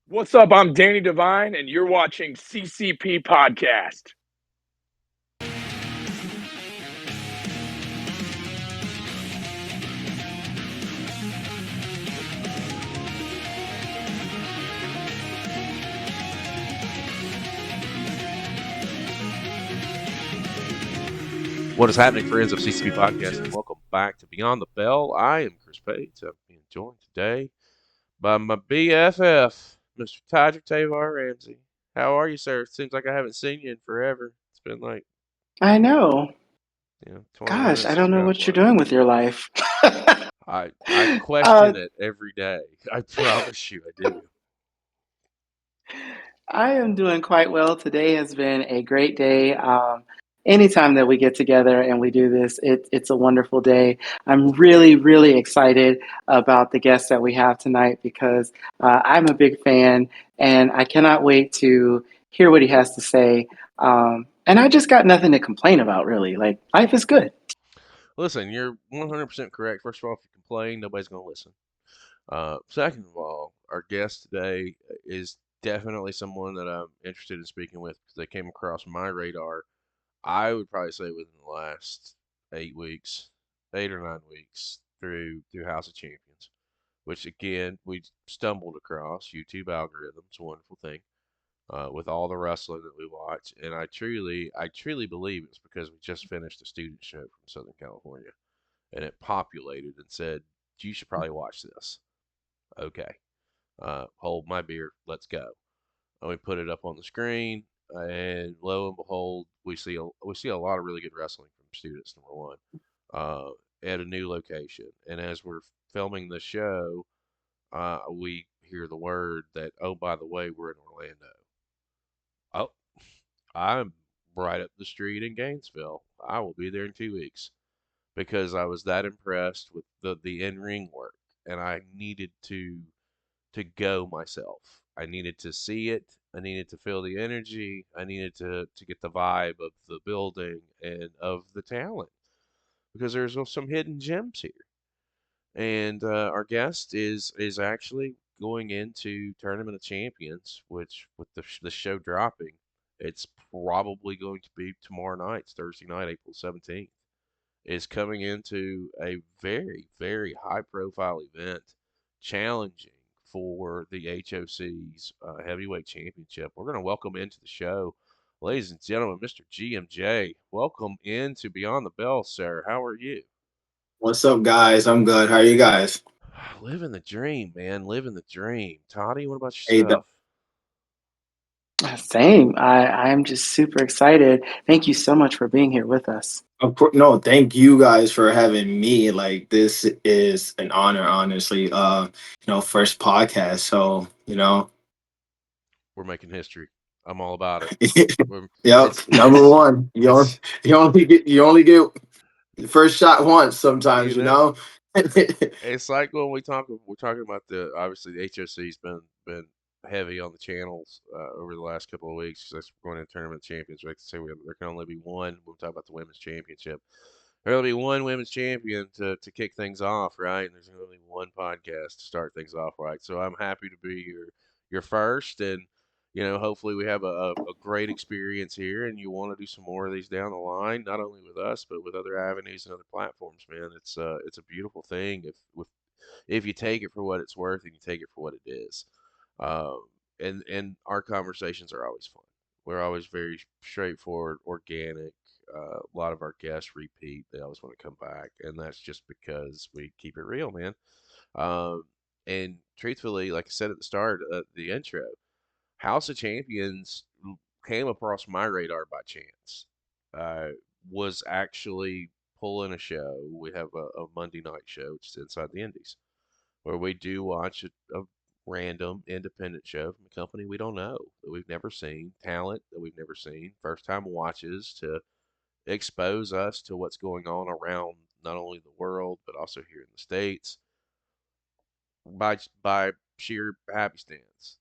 What's up? I'm Danny Devine, and you're watching CCP Podcast. What is happening, friends of CCP Podcast, and welcome back to Beyond the Bell. I am Chris Pate. I'm being joined today by my BFF, Mr. Tydrick Tavar Ramsey. How are you, sir? It seems like I haven't seen you in forever. It's been like, I know. 20 Gosh, I minutes since don't we know got what you're one. doing with your life. I uh, question it every day. I promise you, I do. I am doing quite well. Today has been a great day. Anytime that we get together and we do this, it's a wonderful day. I'm really, really excited about the guest that we have tonight because I'm a big fan and I cannot wait to hear what he has to say. And I just got nothing to complain about, really. Like, life is good. Listen, you're 100% correct. First of all, if you complain, nobody's going to listen. Second of all, our guest today is definitely someone that I'm interested in speaking with because they came across my radar. I would probably say within the last 8 weeks, 8 or 9 weeks through House of Champions, which again we stumbled across YouTube algorithm. It's a wonderful thing with all the wrestling that we watch, and I truly believe it's because we just finished a student show from Southern California, and it populated and said you should probably watch this. Okay, hold my beer, let's go. And we put it up on the screen, and lo and behold, we see a lot of really good wrestling from students. Number one, uh, at a new location, and as we're filming the show, we hear the word that, oh, by the way, we're in Orlando. Oh, I'm right up the street in Gainesville. I will be there in 2 weeks because I was that impressed with the in ring work, and I needed to go myself. I needed to see it. I needed to feel the energy. I needed to get the vibe of the building and of the talent because there's some hidden gems here. And our guest is actually going into Tournament of Champions, which with the show dropping, it's probably going to be tomorrow night, it's Thursday night, April 17th. Is coming into a very, very high profile event, challenging for the HOC's heavyweight championship. We're going to welcome into the show, ladies and gentlemen, Mr. GMJ. Welcome into Beyond the Bell, sir. How are you? What's up, guys? I'm good. How are you guys? Living the dream, man. Living the dream. Toddy, what about Hey, yourself? Same. I'm just super excited. Thank you so much for being here with us. of course, no, thank you guys for having me. Like, this is an honor, honestly. First podcast, so We're making history. I'm all about it. We're, yep, it's number one. it's You only get the first shot once. you Sometimes, you know know. It's like when we're talking about the obviously the HOC's been heavy on the channels over the last couple of weeks. That's going into tournament champions. We like to say there can only be one. We'll talk about the women's championship. There'll be one women's champion to kick things off, right? And there's only one podcast to start things off, right? So I'm happy to be your first, and hopefully we have a great experience here, and you want to do some more of these down the line, not only with us but with other avenues and other platforms, man. It's a beautiful thing if you take it for what it's worth and you take it for what it is. Um, and our conversations are always fun. We're always very straightforward, organic. A lot of our guests repeat; they always want to come back, and that's just because we keep it real, man. Um, and truthfully, like I said at the start, the intro, House of Champions came across my radar by chance. Uh, was actually pulling a show. We have a Monday night show, which is Inside the Indies, where we do watch a random independent show from a company we don't know, that we've never seen, talent that we've never seen, first time watches to expose us to what's going on around not only the world but also here in the States by sheer happenstance.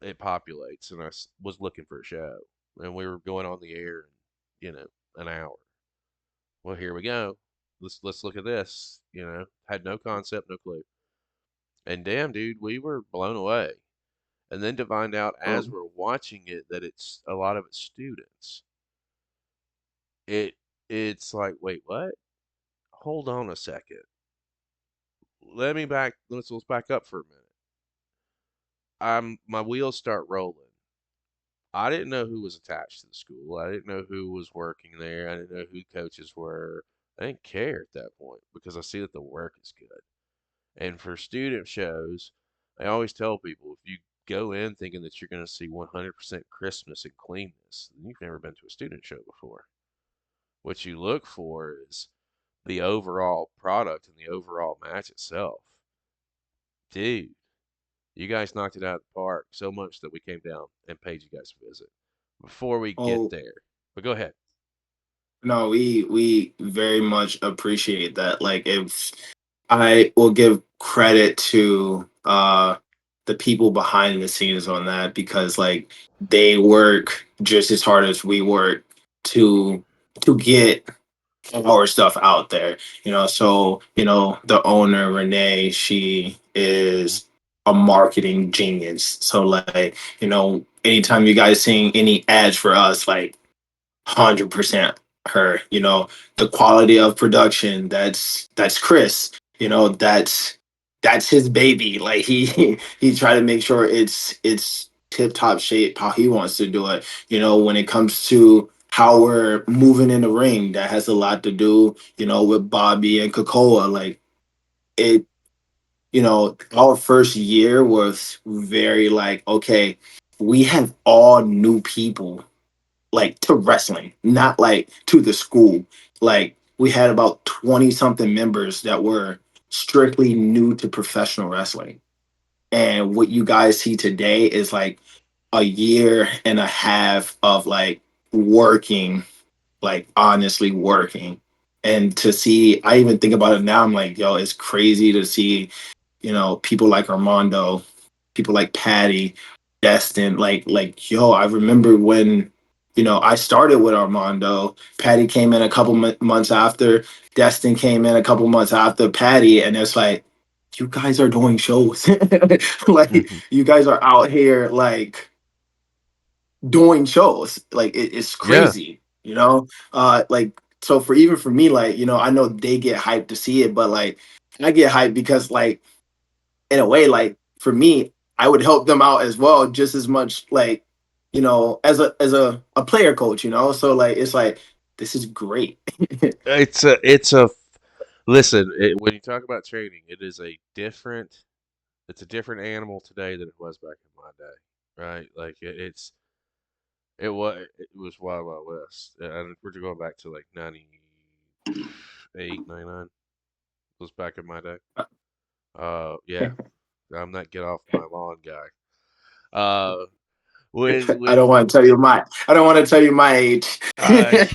It populates, and was looking for a show, and we were going on the air in an hour. Well, here we go. Let's look at this. Had no concept, no clue. And damn, dude, we were blown away. and then to find out as we're watching it that it's a lot of it's students. It's like, wait, what? Hold on a second. Let's back up for a minute. My wheels start rolling. I didn't know who was attached to the school. I didn't know who was working there. I didn't know who coaches were. I didn't care at that point because I see that the work is good. And for student shows, I always tell people if you go in thinking that you're going to see 100% crispness and cleanness, then you've never been to a student show before. What you look for is the overall product and the overall match itself. Dude, you guys knocked it out of the park so much that we came down and paid you guys a visit before we get there. But go ahead. No, we very much appreciate that. Like, if I will give credit to the people behind the scenes on that, because like they work just as hard as we work to get our stuff out there. So the owner, Renee, she is a marketing genius. So like, anytime you guys seeing any ads for us, like 100% her. The quality of production, that's Chris. That's his baby. Like, he tried to make sure it's tip top shape how he wants to do it. When it comes to how we're moving in the ring, that has a lot to do with Bobby and Cocoa. Like, it our first year was very like, okay, we have all new people, like, to wrestling, not like to the school. Like, we had about 20 something members that were strictly new to professional wrestling. And what you guys see today is like a year and a half of like working, like honestly working. And to see, I even think about it now, I'm like, yo, it's crazy to see, people like Armando, people like Patty, Destin, like yo, I remember when I started with Armando. Patty came in a couple months after. Destin came in a couple months after Patty, and it's like, you guys are doing shows. Like, you guys are out here like doing shows. Like, it's Yeah. crazy, like, so for me, like, I know they get hyped to see it, but like I get hyped because, like, in a way, like, for me, I would help them out as well, just as much, like, as a player coach, so like, it's like, this is great. It's a listen, when you talk about training, it's a different animal today than it was back in my day, right? Like it was Wild Wild West. And we're going back to like 98, 99 was back in my day. Yeah, I'm that get off my lawn guy. Uh, I don't want to tell you my age. I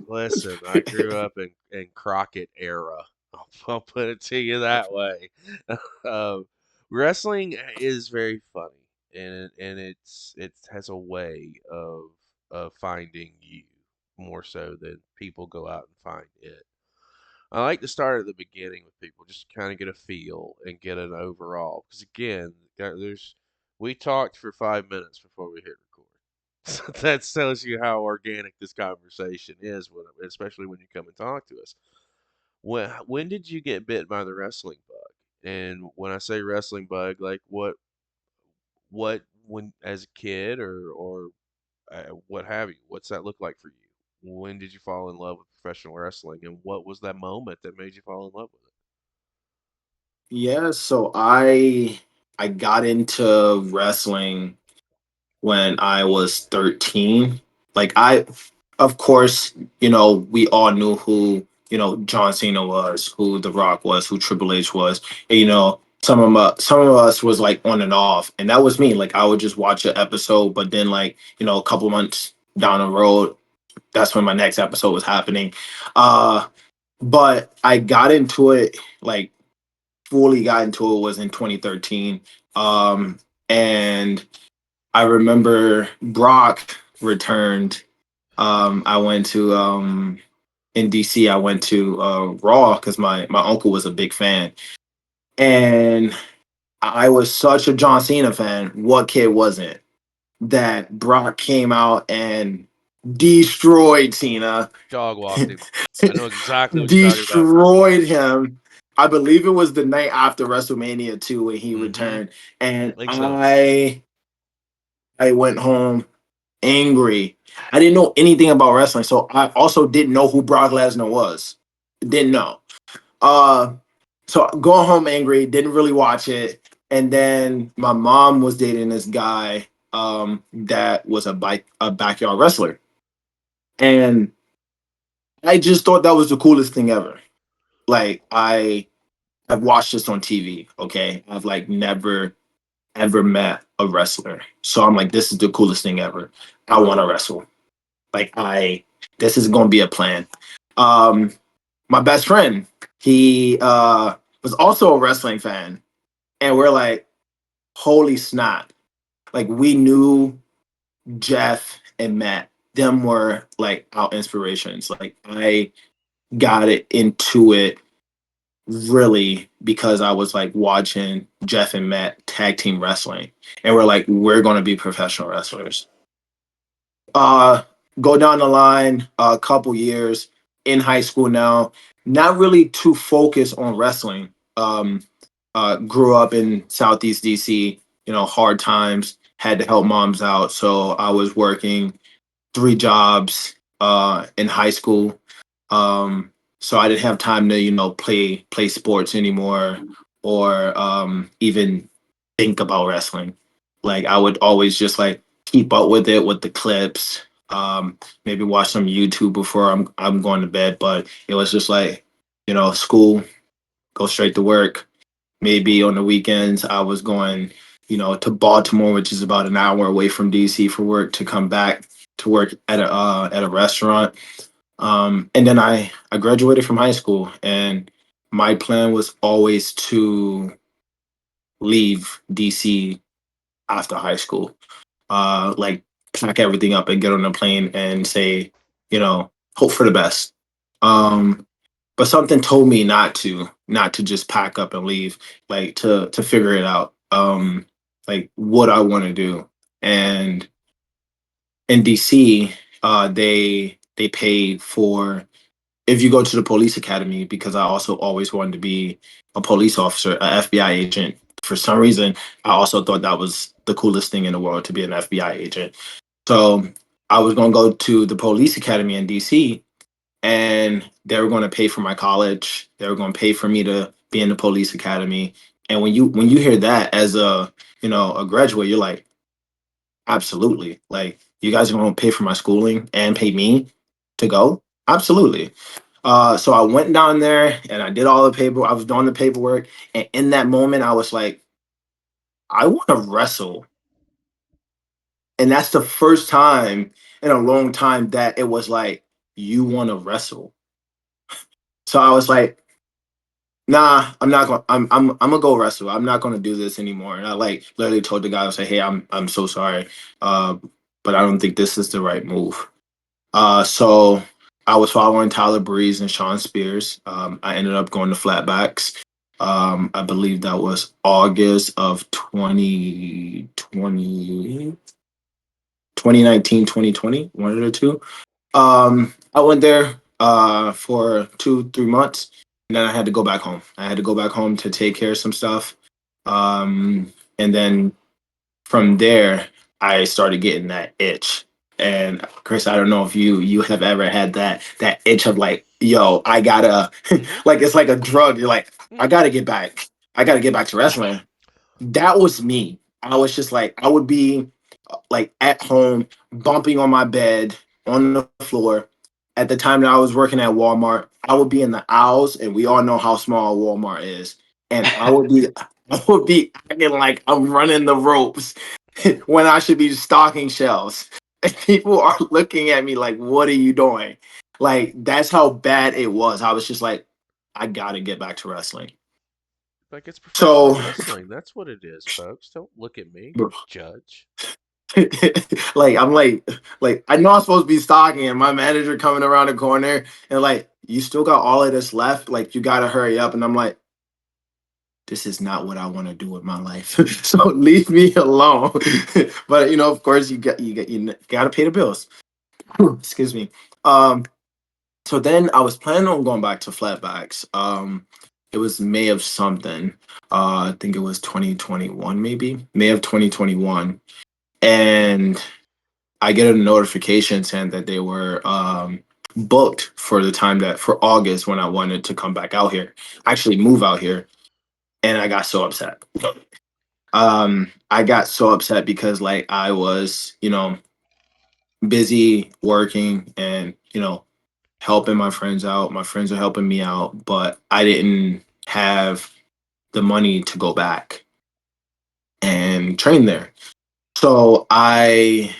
listen, I grew up in Crockett era. I'll put it to you that way. Um, Wrestling is very funny, and it has a way of finding you more so than people go out and find it. I like to start at the beginning with people, just to kind of get a feel and get an overall. Because again, we talked for 5 minutes before we hit record. So that tells you how organic this conversation is, especially when you come and talk to us. When did you get bit by the wrestling bug? And when I say wrestling bug, like what when as a kid or what have you? What's that look like for you? When did you fall in love with professional wrestling, and what was that moment that made you fall in love with it? Yeah, so I got into wrestling when I was 13. Like, of course, we all knew who, John Cena was, who The Rock was, who Triple H was. And, some of us was like on and off, and that was me. Like, I would just watch an episode, but then, like, a couple months down the road, that's when my next episode was happening. Uh, but I got into it, like, fully got into it was in 2013. And I remember Brock returned. I went to in DC. I went to Raw because my uncle was a big fan, and I was such a John Cena fan. What kid wasn't? That Brock came out and destroyed Cena, Dog walked him. I know exactly what you're talking about. destroyed him. I believe it was the night after WrestleMania 2 when he Mhm. returned, and Think so. I went home angry. I didn't know anything about wrestling, so I also didn't know who Brock Lesnar was. Didn't know. Uh, so going home angry, didn't really watch it, and then my mom was dating this guy that was a backyard wrestler, and I just thought that was the coolest thing ever. Like I've watched this on TV. Okay, I've like never ever met a wrestler, so I'm like, this is the coolest thing ever. I want to wrestle. Like this is gonna be a plan. Um, my best friend, he was also a wrestling fan, and we're like, holy snap! Like we knew Jeff and Matt. Them were like our inspirations. Like I got it into it really because I was like watching Jeff and Matt tag team wrestling, and we're like, we're gonna be professional wrestlers. Uh, go down the line a couple years in high school now, not really too focused on wrestling. Grew up in Southeast DC, hard times, had to help moms out. So I was working 3 jobs in high school. So I didn't have time to, play sports anymore or even think about wrestling. Like I would always just like keep up with it with the clips. Maybe watch some YouTube before I'm going to bed. But it was just like, school, go straight to work. Maybe on the weekends I was going, to Baltimore, which is about an hour away from DC for work, to come back to work at a restaurant. And then I graduated from high school, and my plan was always to leave DC after high school. Like pack everything up and get on a plane and say, hope for the best. But something told me not to just pack up and leave, like to figure it out. Like what I want to do. And in DC, they pay for if you go to the police academy, because I also always wanted to be a police officer, a FBI agent. For some reason, I also thought that was the coolest thing in the world to be an FBI agent. So I was going to go to the police academy in DC, and they were going to pay for my college. They were going to pay for me to be in the police academy. And when you hear that as a graduate, you're like, absolutely. Like you guys are going to pay for my schooling and pay me to go? Absolutely. So I went down there and I did all the paper. I was doing the paperwork, and in that moment, I was like, I want to wrestle, and that's the first time in a long time that it was like, you want to wrestle. So I was like, nah, I'm not going. I'm gonna go wrestle. I'm not gonna do this anymore. And I like literally told the guy, I was like, hey, I'm so sorry, uh, but I don't think this is the right move. So I was following Tyler Breeze and Sean Spears. I ended up going to flatbacks. I believe that was August of 2020, 2019, 2020, one of the two. I went there for 2, 3 months, and then I had to go back home. I had to go back home to take care of some stuff. And then from there, I started getting that itch. And Chris, I don't know if you have ever had that itch of like, yo, I gotta Mhm. like it's like a drug. You're like, I Mhm. gotta get back. I gotta get back to wrestling. That was me. I was just like, I would be like at home, bumping on my bed on the floor. At the time that I was working at Walmart, I would be in the aisles, and we all know how small Walmart is. And I would be acting like I'm running the ropes when I should be stocking shelves. And people are looking at me like, what are you doing? Like, that's how bad it was. I was just like, I gotta get back to wrestling. Like it's professional So wrestling. That's what it is, folks. Don't look at me, judge. like I'm like I know I'm supposed to be stocking, and my manager coming around the corner and like, you still got all of this left, like you gotta hurry up. And I'm like, this is not what I want to do with my life. So leave me alone. But of course, you got to pay the bills. Excuse me. Um, so then I was planning on going back to flatbacks. It was May of something. I think it was 2021, maybe May of 2021, and I get a notification saying that they were booked for the time that for August when I wanted to come back out here, actually move out here, and I got so upset. I got so upset because like I was, busy working and helping my friends out. My friends are helping me out, but I didn't have the money to go back and train there. So I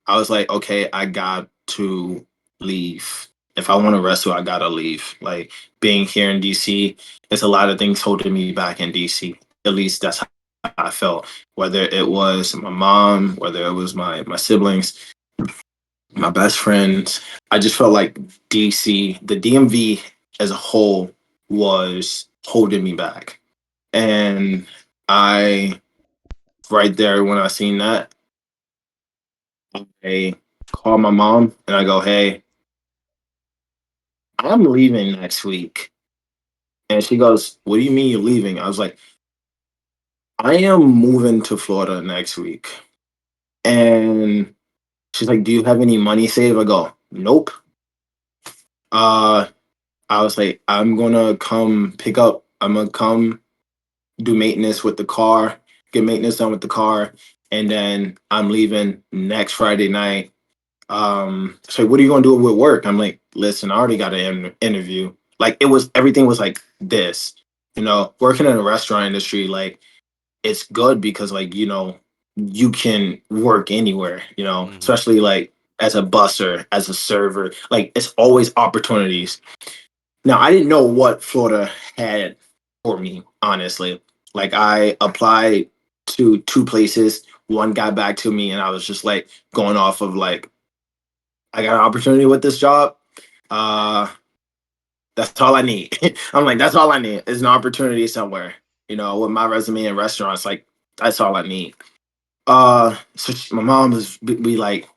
was like, okay, I got to leave. If I want to wrestle, I gotta leave. Like being here in DC, there's a lot of things holding me back in DC. At least that's how I felt. Whether it was my mom, whether it was my siblings, my best friends, I just felt like DC, the DMV as a whole, was holding me back. And I, right there when I seen that, I call my mom and I go, hey, I'm leaving next week. And she goes, what do you mean you're leaving? I was like, I am moving to Florida next week. And she's like, do you have any money saved? I go, nope. Uh, I was like, I'm gonna come do maintenance with the car, get maintenance done with the car, and then I'm leaving next Friday night. So what are you gonna do with work? I'm like, listen, I already got an interview. Like everything was like this, working in the restaurant industry, like it's good because like, you can work anywhere, Mm-hmm. especially like as a busser, as a server, like it's always opportunities. Now I didn't know what Florida had for me, honestly. Like I applied to two places, one got back to me, and I was just like going off of like I got an opportunity with this job. Uh, that's all I need. I'm like, that's all I need is an opportunity somewhere. With my resume in restaurants, like that's all I need. My mom was be like,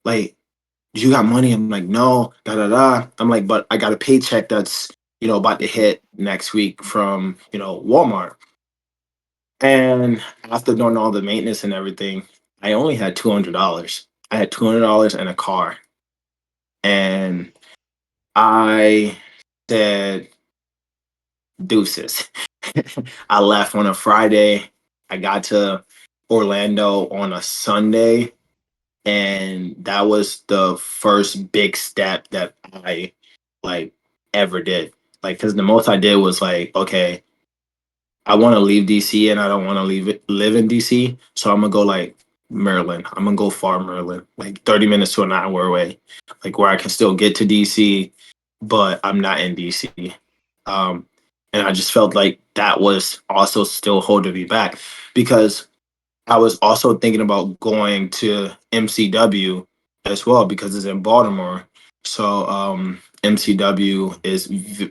you got money? I'm like, no, da da da. I'm like, but I got a paycheck that's about to hit next week from Walmart. And after doing all the maintenance and everything, I only had $200. I had $200 in a car, and I said deuces. I left on a Friday. I got to Orlando on a Sunday, and that was the first big step that I like ever did. Like, because the most I did was like, okay, I want to leave DC and I don't want to live in DC, so I'm gonna go like Maryland. I'm gonna go far Maryland, like 30 minutes to an hour away, like where I can still get to DC, but I'm not in DC. Um, and I just felt like that was also still holding me back because I was also thinking about going to MCW as well because it's in Baltimore. So MCW is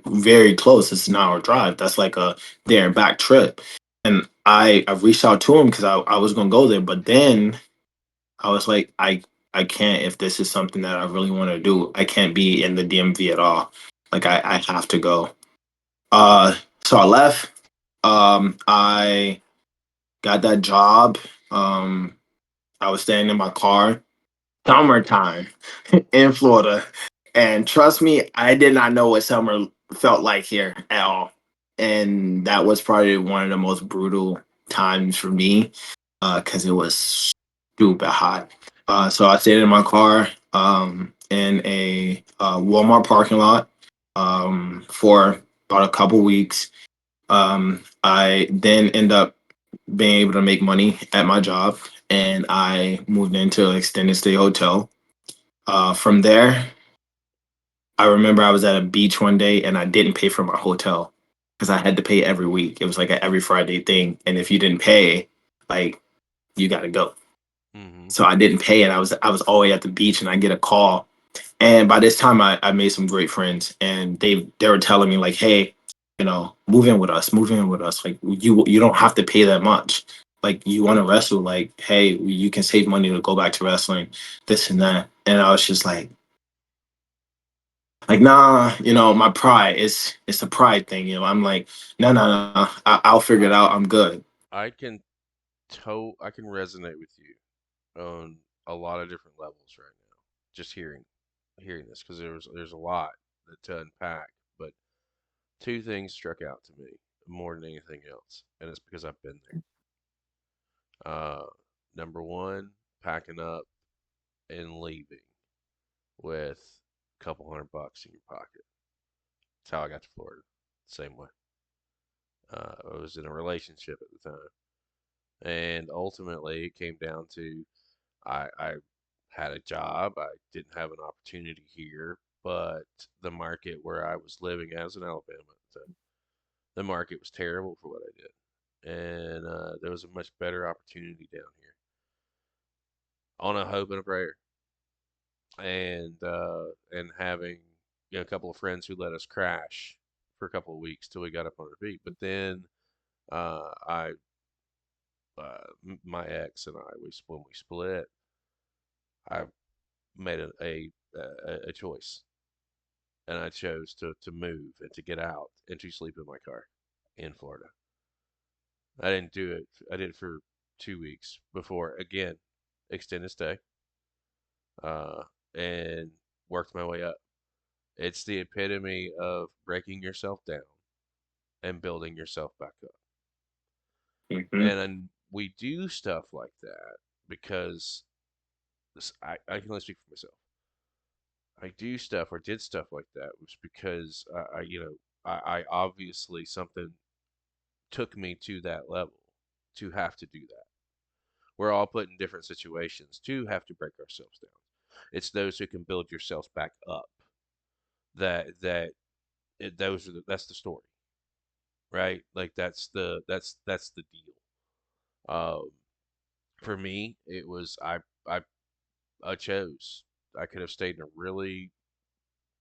very close. It's an hour drive. That's like a there and back trip. And I reached out to him because I was gonna go there, but then I was like, I can't if this is something that I really want to do. I can't be in the DMV at all. Like I have to go. So I left. I got that job. I was staying in my car, summertime in Florida. And trust me, I did not know what summer felt like here at all. And that was probably one of the most brutal times for me because it was stupid hot. So I stayed in my car in a Walmart parking lot for about a couple weeks. I then end up being able to make money at my job, and I moved into an extended stay hotel. From there, I remember I was at a beach one day and I didn't pay for my hotel because I had to pay every week. It was like an every Friday thing, and if you didn't pay, like you got to go. Mm-hmm. So I didn't pay, and I was all the way at the beach, and I get a call. And by this time, I made some great friends, and they were telling me like, "Hey, move in with us, move in with us. Like you don't have to pay that much. Like you want to wrestle, like, hey, you can save money to go back to wrestling, this and that. And I was just like nah, my pride. It's a pride thing, I'm like, no, no, no, I'll figure it out. I'm good. I can I can resonate with you on a lot of different levels right now. Just hearing this because there's a lot to unpack, but two things struck out to me more than anything else, and it's because I've been there. Number one, packing up and leaving with a couple $100 in your pocket. That's how I got to Florida. Same way. I was in a relationship at the time, and ultimately it came down to I had a job. I didn't have an opportunity here, but the market where I was living as in Alabama at the time, the market was terrible for what I did, and there was a much better opportunity down here on a hope and a prayer, and having a couple of friends who let us crash for a couple of weeks till we got up on our feet. But then I my ex and I, when we split, I made a choice, and I chose to move and to get out and to sleep in my car in Florida. I didn't do it. I did it for 2 weeks before again extended stay, uh, and worked my way up. It's the epitome of breaking yourself down and building yourself back up. Hmm. And we do stuff like that because I can only speak for myself. I do stuff or did stuff like that was because I obviously something took me to that level to have to do that. We're all put in different situations to have to break ourselves down. It's those who can build yourselves back up that's the story, right? Like that's the deal. Um, for me, it was I I chose. I could have stayed in a really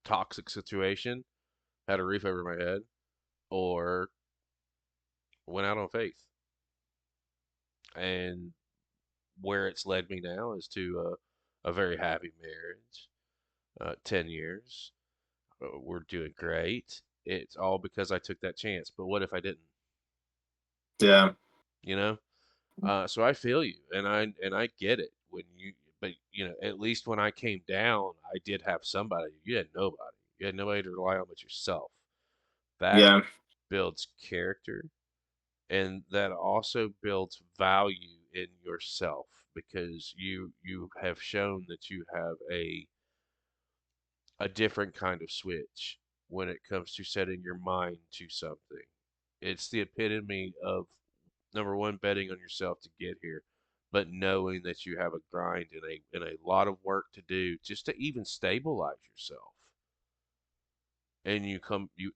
toxic situation, had a roof over my head, or went out on faith. And where it's led me now is to a very happy marriage. 10 years. We're doing great. It's all because I took that chance. But what if I didn't? Yeah. You know? So I feel you, and I get it but at least when I came down, I did have somebody. You had nobody. You had nobody to rely on but yourself. That Yeah. builds character, and that also builds value in yourself because you have shown that you have a different kind of switch when it comes to setting your mind to something. It's the epitome of number one, betting on yourself to get here, but knowing that you have a grind and a lot of work to do just to even stabilize yourself. And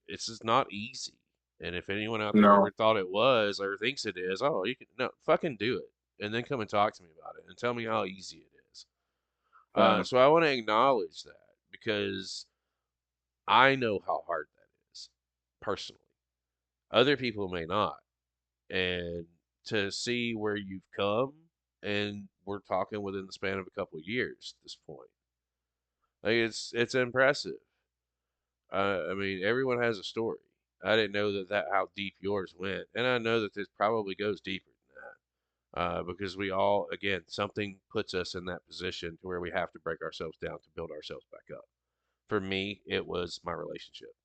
it's just not easy. And if anyone out there No. ever thought it was or thinks it is, oh, you can no fucking do it, and then come and talk to me about it and tell me how easy it is. Yeah. So I want to acknowledge that because I know how hard that is personally. Other people may not. And to see where you've come, and we're talking within the span of a couple of years at this point. Like it's impressive. I mean, everyone has a story. I didn't know that how deep yours went, and I know that this probably goes deeper than that. Because we all, again, something puts us in that position to where we have to break ourselves down to build ourselves back up. For me, it was my relationship.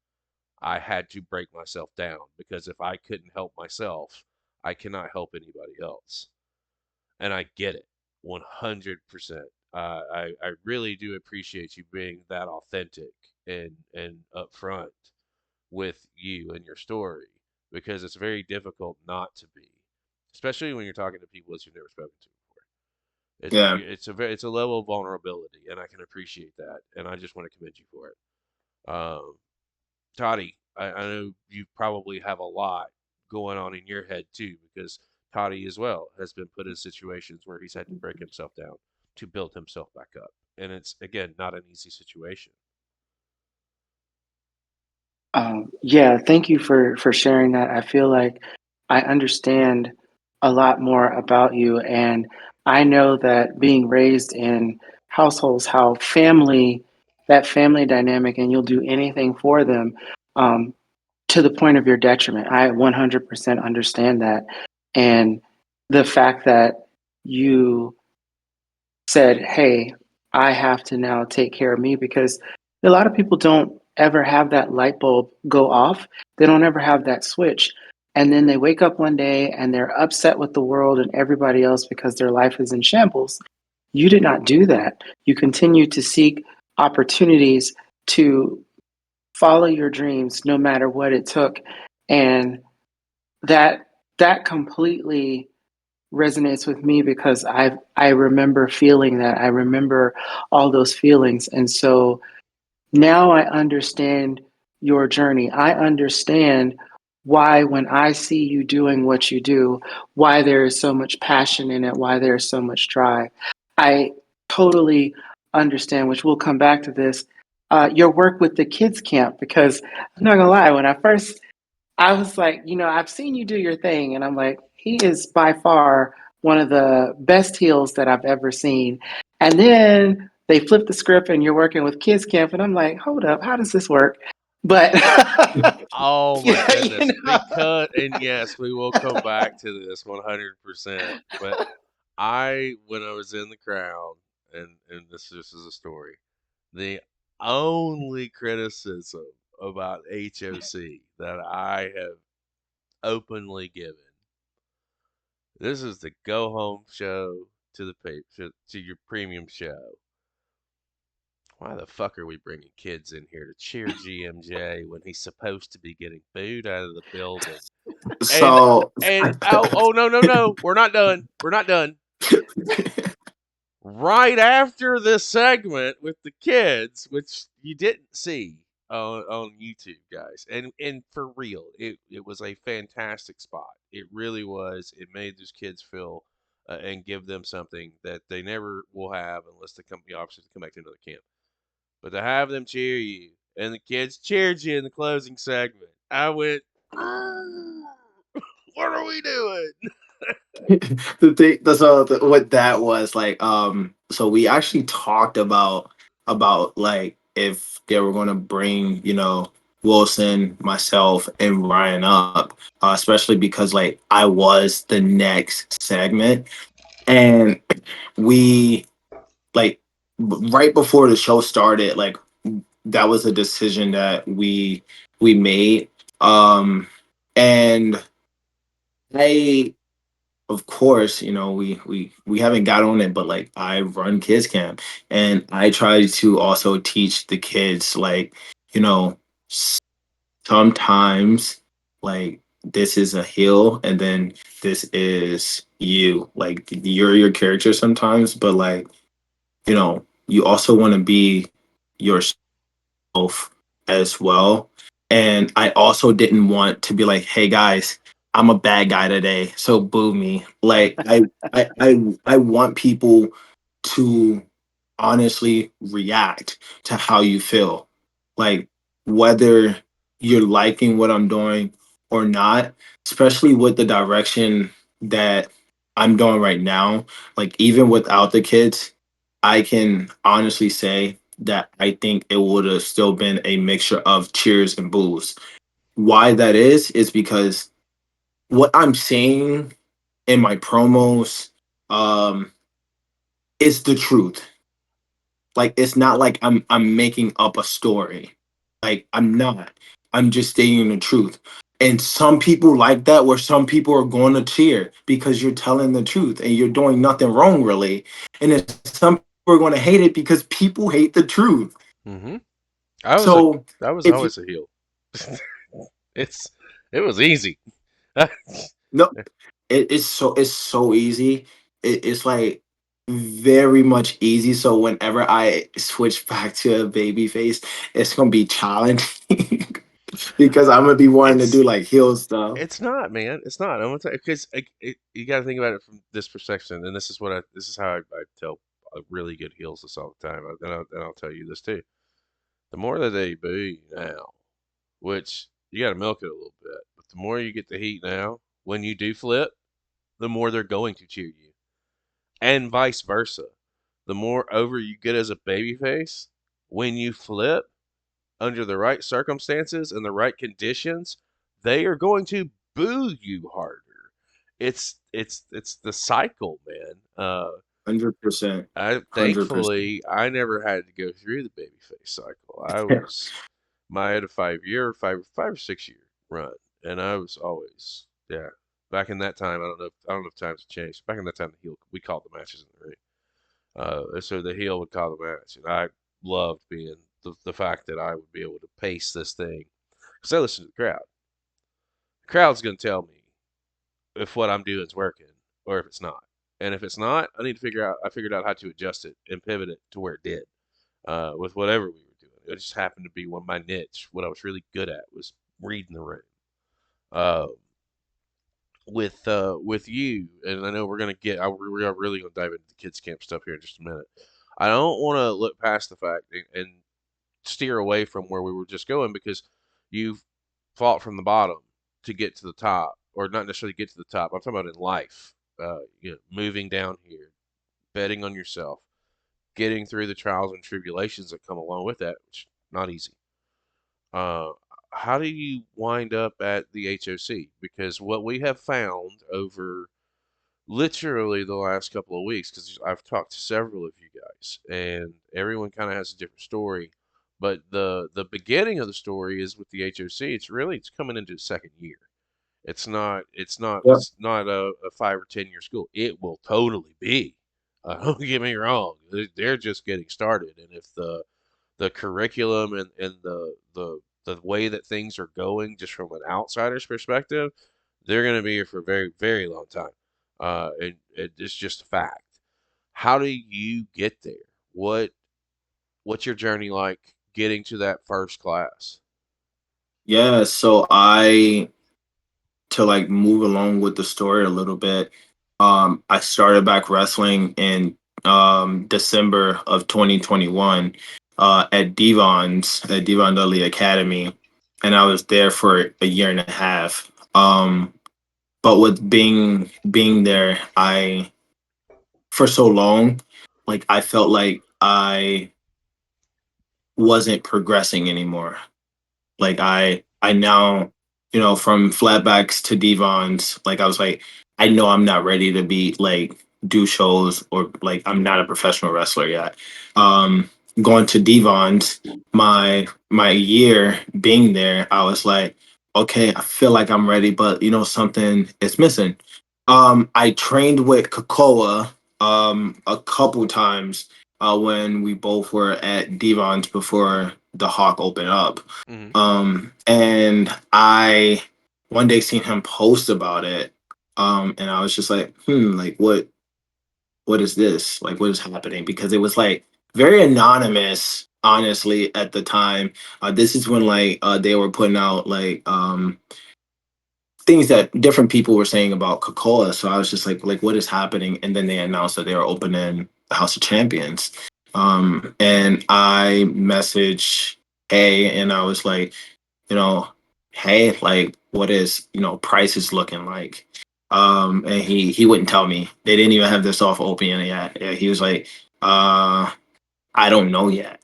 I had to break myself down because if I couldn't help myself, I cannot help anybody else. And I get it 100%. I really do appreciate you being that authentic and upfront with you and your story because it's very difficult not to be, especially when you're talking to people that you've never spoken to before. Yeah. It's a level of vulnerability, and I can appreciate that, and I just want to commend you for it. Toddy, I know you probably have a lot going on in your head too, because Toddy as well has been put in situations where he's had to break himself down to build himself back up. And it's, again, not an easy situation. Yeah, thank you for sharing that. I feel like I understand a lot more about you, and I know that being raised in households, how that family dynamic, and you'll do anything for them, um, to the point of your detriment. I 100% understand that, and the fact that you said, "Hey, I have to now take care of me," because a lot of people don't ever have that light bulb go off. They don't ever have that switch. And then they wake up one day and they're upset with the world and everybody else because their life is in shambles. You did not do that. You continue to seek opportunities to follow your dreams no matter what it took. And that that completely resonates with me because I remember feeling that. I remember all those feelings. And so now I understand your journey. I understand why when I see you doing what you do, why there is so much passion in it, why there is so much drive. I totally understand, which we'll come back to this, your work with the kids camp, because I'm not gonna lie, when I was like, I've seen you do your thing, and I'm like, he is by far one of the best heels that I've ever seen. And then they flip the script, and you're working with Kids Camp, and I'm like, hold up, how does this work? But Oh my yeah, goodness. Because, and yes, we will come back to this 100%. But when I was in the crowd, and this is a story, the only criticism about HOC that I have openly given, this is the go home show to the to your premium show. Why the fuck are we bringing kids in here to cheer GMJ when he's supposed to be getting booed out of the building? And So oh no, we're not done. We're not done. Right after this segment with the kids, which you didn't see on YouTube, guys, and for real, it was a fantastic spot. It really was. It made those kids feel and give them something that they never will have unless the company offers to come back to another camp. But to have them cheer you, and the kids cheered you in the closing segment, I went, what are we doing? the thing that's what that was like. So we actually talked about like if they were going to bring Wilson, myself, and Ryan up, especially because like I was the next segment, and we like right before the show started, like that was a decision that we made. And I of course, we haven't got on it, but like I run kids camp, and I try to also teach the kids like, you know, sometimes like this is a hill, and then this is you. Like you're your character sometimes, but like, you also want to be yourself as well. And I also didn't want to be like, hey guys, I'm a bad guy today, so boo me. Like I want people to honestly react to how you feel. Like whether you're liking what I'm doing or not, especially with the direction that I'm doing right now, like even without the kids, I can honestly say that I think it would have still been a mixture of cheers and boos. Why that is because what I'm saying in my promos um is the truth. Like it's not like I'm making up a story. Like I'm not. I'm just stating the truth. And some people like that, where some people are going to cheer because you're telling the truth and you're doing nothing wrong really. And then some people are going to hate it because people hate the truth. Mm-hmm. So I was if you always a heel. it's it was easy. no, it's so easy. It's like very much easy. So whenever I switch back to a baby face, it's gonna be challenging because I'm gonna be wanting to it's do like heel stuff. it's not, man. It's not. I'm gonna tell you because you got to think about it from this perspective, and this is how I tell really good heels this all the time, and I'll tell you this too. The more that they boo you now, which you got to milk it a little bit. But the more you get the heat now, when you do flip, the more they're going to cheer you, and vice versa. The more over you get as a babyface, when you flip under the right circumstances and the right conditions, they are going to boo you harder. It's the cycle, man. 100%. I 100%. thankfully I never had to go through the babyface cycle. I had a 5 or 6 year run, and I was always Back in that time, I don't know if times have changed. Back in that time, the heel we called the matches in the ring. So the heel would call the match, and I loved being the fact that I would be able to pace this thing because I listen to the crowd. The crowd's going to tell me if what I'm doing is working or if it's not. And if it's not, I need to figure out. I figured out how to adjust it and pivot it to where it did with whatever we were doing. It just happened to be one of my niche. What I was really good at was reading the room. Uh, with you, and I know we're really gonna dive into the kids camp stuff here in just a minute. I don't want to look past the fact and steer away from where we were just going because you've fought from the bottom to get to the top, or not necessarily get to the top. I'm talking about in life. Moving down here, betting on yourself, getting through the trials and tribulations that come along with that, which is not easy. Uh, how do you wind up at the HOC? Because what we have found over literally the last couple of weeks, because I've talked to several of you guys, and everyone kind of has a different story. But the beginning of the story is with the HOC. It's coming into its second year. Yeah. It's not a 5 or 10 year school. It will totally be. Don't get me wrong. They're just getting started, and if the curriculum and the way that things are going, just from an outsider's perspective, they're going to be here for a very, very long time. And it's just a fact. How do you get there? What's your journey like getting to that first class? Yeah, so I to like move along with the story a little bit, I started back wrestling in December of 2021 at Devon Dudley Academy, and I was there for a year and a half. But with being there, I for so long, like I felt like I wasn't progressing anymore. Like I now, from flatbacks to Devons, like I was like, I know I'm not ready to be like do shows, or like I'm not a professional wrestler yet. Um Going to Devons, my year being there, I was like, okay, I feel like I'm ready, but something is missing. I trained with Kakoa a couple times when we both were at Devon's before the Hawk opened up. Hmm. And I one day seen him post about it. And I was just like, like what is this? Like what is happening? Because it was like very anonymous, honestly, at the time. This is when like they were putting out like things that different people were saying about Coca-Cola. So I was just like what is happening? And then they announced that they were opening the House of Champions. And I messaged Hey, and I was like, you know, hey, like what is, prices looking like? And he wouldn't tell me. They didn't even have their soft opening yet. Yeah, he was like, I don't know yet.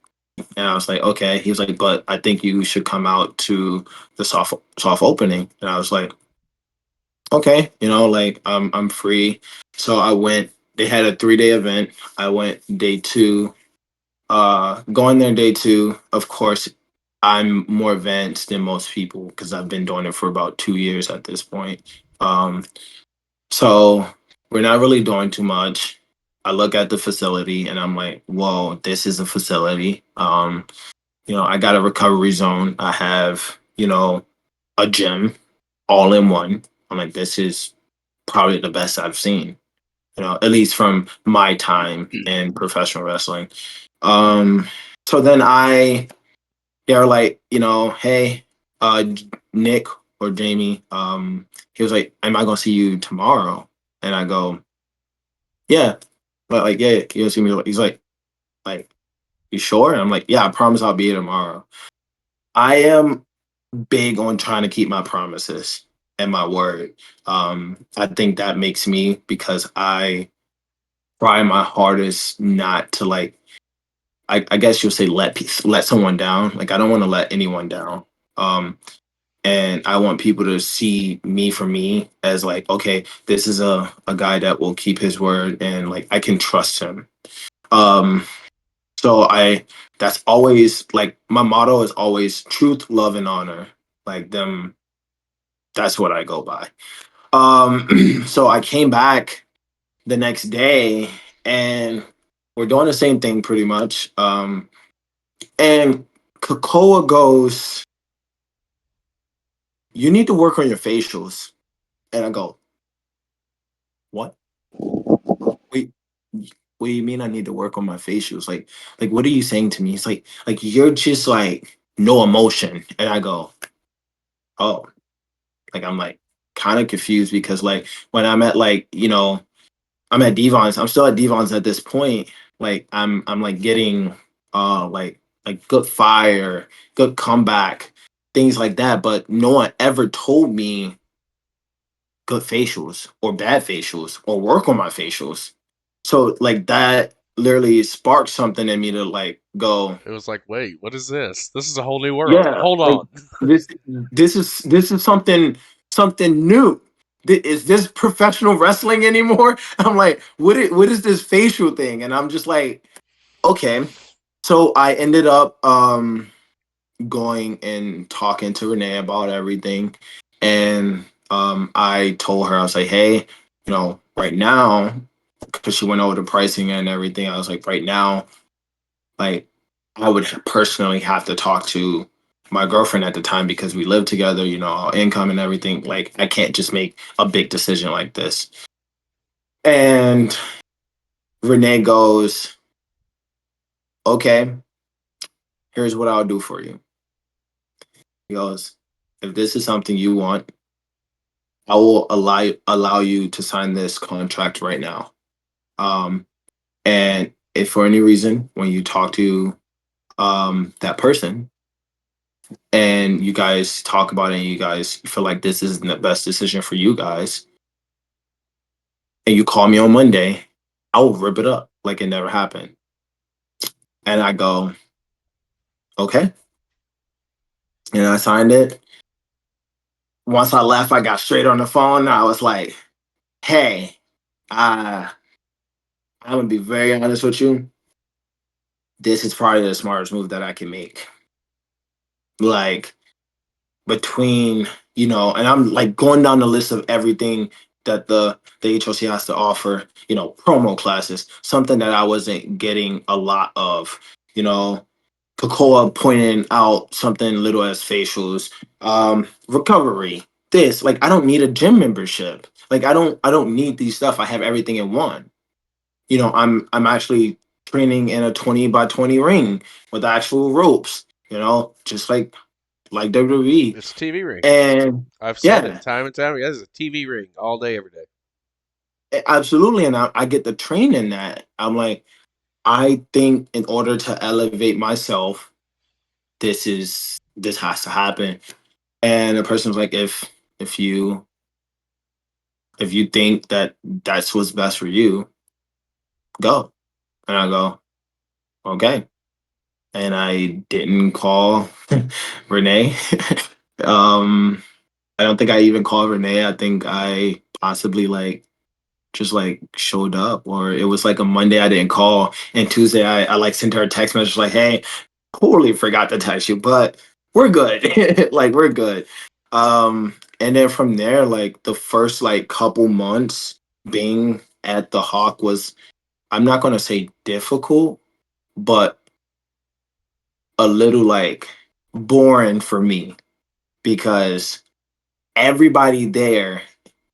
And I was like, okay. He was like, but I think you should come out to the soft opening. And I was like, okay, like I'm free. So I went. They had a 3-day event. I went day two. Going there day two, of course, I'm more advanced than most people because I've been doing it for about 2 years at this point. Um, so we're not really doing too much. I look at the facility and I'm like, whoa, this is a facility. I got a recovery zone. I have, a gym all in one. I'm like, this is probably the best I've seen, at least from my time in professional wrestling. Um, so then they're like, hey, Nick or Jamie, he was like, am I gonna see you tomorrow? And I go, yeah, but like, yeah, you'll see me. He's like, you sure? And I'm like, yeah, I promise I'll be here tomorrow. I am big on trying to keep my promises and my word. I think that makes me, because I try my hardest not to, like, I guess you'll say, let someone down. Like, I don't want to let anyone down. Um, and I want people to see me for me as, like, okay, this is a guy that will keep his word, and like I can trust him. Um, so I that's always like my motto is always truth, love, and honor. Like them, that's what I go by. So I came back the next day, and we're doing the same thing pretty much. And Kakoa goes, "You need to work on your facials." And I go, "What? Wait, what do you mean I need to work on my facials? Like what are you saying to me?" It's like you're just like no emotion. And I go, "Oh." Like I'm like kind of confused, because like when I'm at, like, I'm at Devon's, I'm still at Devon's at this point. Like I'm like getting like good fire, good comeback, things like that. But no one ever told me good facials or bad facials or work on my facials. So like that literally sparked something in me to like go, It was like, wait, what is this? This is a whole new world. yeah, Hold like on. this is something new. Is this professional wrestling anymore? I'm like, what is this facial thing? And I'm just like, okay. So I ended up going and talking to Renee about everything. And I told her, I was like, hey, right now, because she went over the pricing and everything, I was like, right now, like, I would personally have to talk to my girlfriend at the time, because we live together, our income and everything. Like, I can't just make a big decision like this. And Renee goes, okay, here's what I'll do for you. He goes, if this is something you want, I will allow you to sign this contract right now. Um, and if for any reason when you talk to that person and you guys talk about it and you guys feel like this isn't the best decision for you guys, and you call me on Monday, I will rip it up like it never happened. And I go, okay. And I signed it. Once I left, I got straight on the phone. I was like, hey, uh, I'm gonna be very honest with you. This is probably the smartest move that I can make. Like, between, and I'm like going down the list of everything that the HOC has to offer, promo classes, something that I wasn't getting a lot of, you know, Kakoa pointing out something little as facials, recovery, this, like, I don't need a gym membership. Like, I don't need these stuff. I have everything in one. I'm actually training in a 20 by 20 ring with actual ropes, just like WWE. It's a TV ring. And I've said yeah, it time and time again. It's a TV ring all day, every day. absolutely. And I get the train in that. I'm like, I think in order to elevate myself, this has to happen. And the person was like, if you if you think that that's what's best for you, go. And I go, okay. And I didn't call Renee. um, I don't think I even called Renee. I think I possibly like just like showed up, or it was like a Monday I didn't call, and Tuesday I like sent her a text message like, hey, totally forgot to text you, but we're good. Like, we're good. And then from there, like the first like couple months being at the Hawk was, I'm not gonna say difficult, but a little like boring for me, because everybody there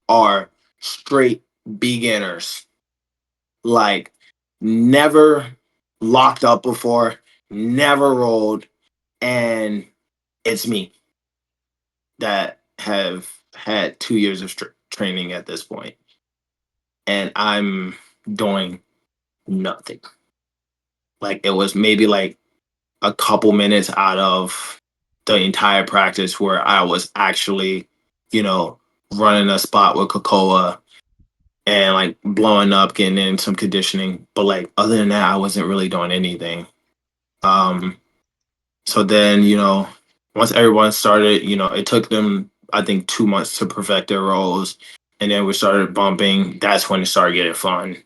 are straight beginners, like never locked up before, never rolled, and it's me that have had 2 years of training at this point, and I'm doing nothing. Like, it was maybe like a couple minutes out of the entire practice where I was actually, you know, running a spot with Cocoa and like blowing up, getting in some conditioning. But like other than that, I wasn't really doing anything. Um, so then, once everyone started, it took them, I think, 2 months to perfect their roles. And then we started bumping. That's when it started getting fun.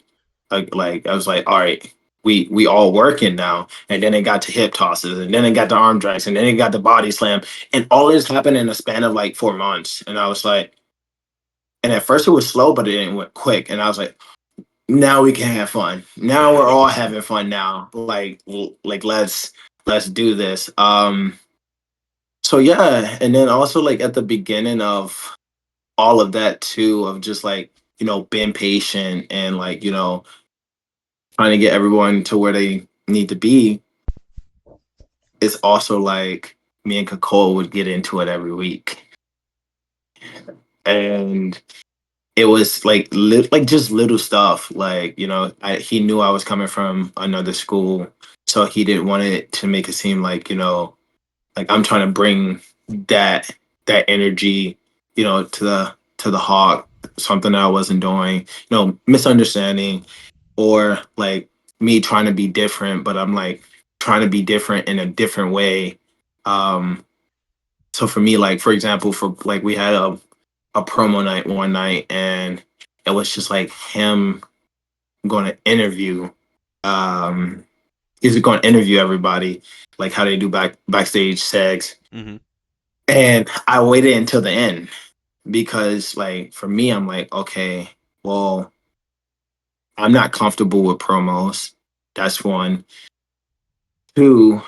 Like I was like, all right, we all working now. And then it got to hip tosses, and then it got to arm drags, and then it got to body slam. And all this happened in a span of like 4 months. And I was like, and at first it was slow, but it went quick. And I was like, now we can have fun. Now we're all having fun now. Like let's do this. So yeah, and then also like at the beginning of all of that too, of just like, being patient and like, trying to get everyone to where they need to be, it's also like me and Kakol would get into it every week. And it was like like just little stuff, like he knew I was coming from another school, so he didn't want it to make it seem like like I'm trying to bring that energy to the Hawk, something that I wasn't doing, misunderstanding, or like me trying to be different, but I'm like trying to be different in a different way. So for me, like for example, for like we had a promo night one night, and it was just like him going to interview. Um, he's going to interview everybody, like how they do backstage segs. Mm-hmm. And I waited until the end because, like, for me, I'm like, okay, well, I'm not comfortable with promos. That's one. Two,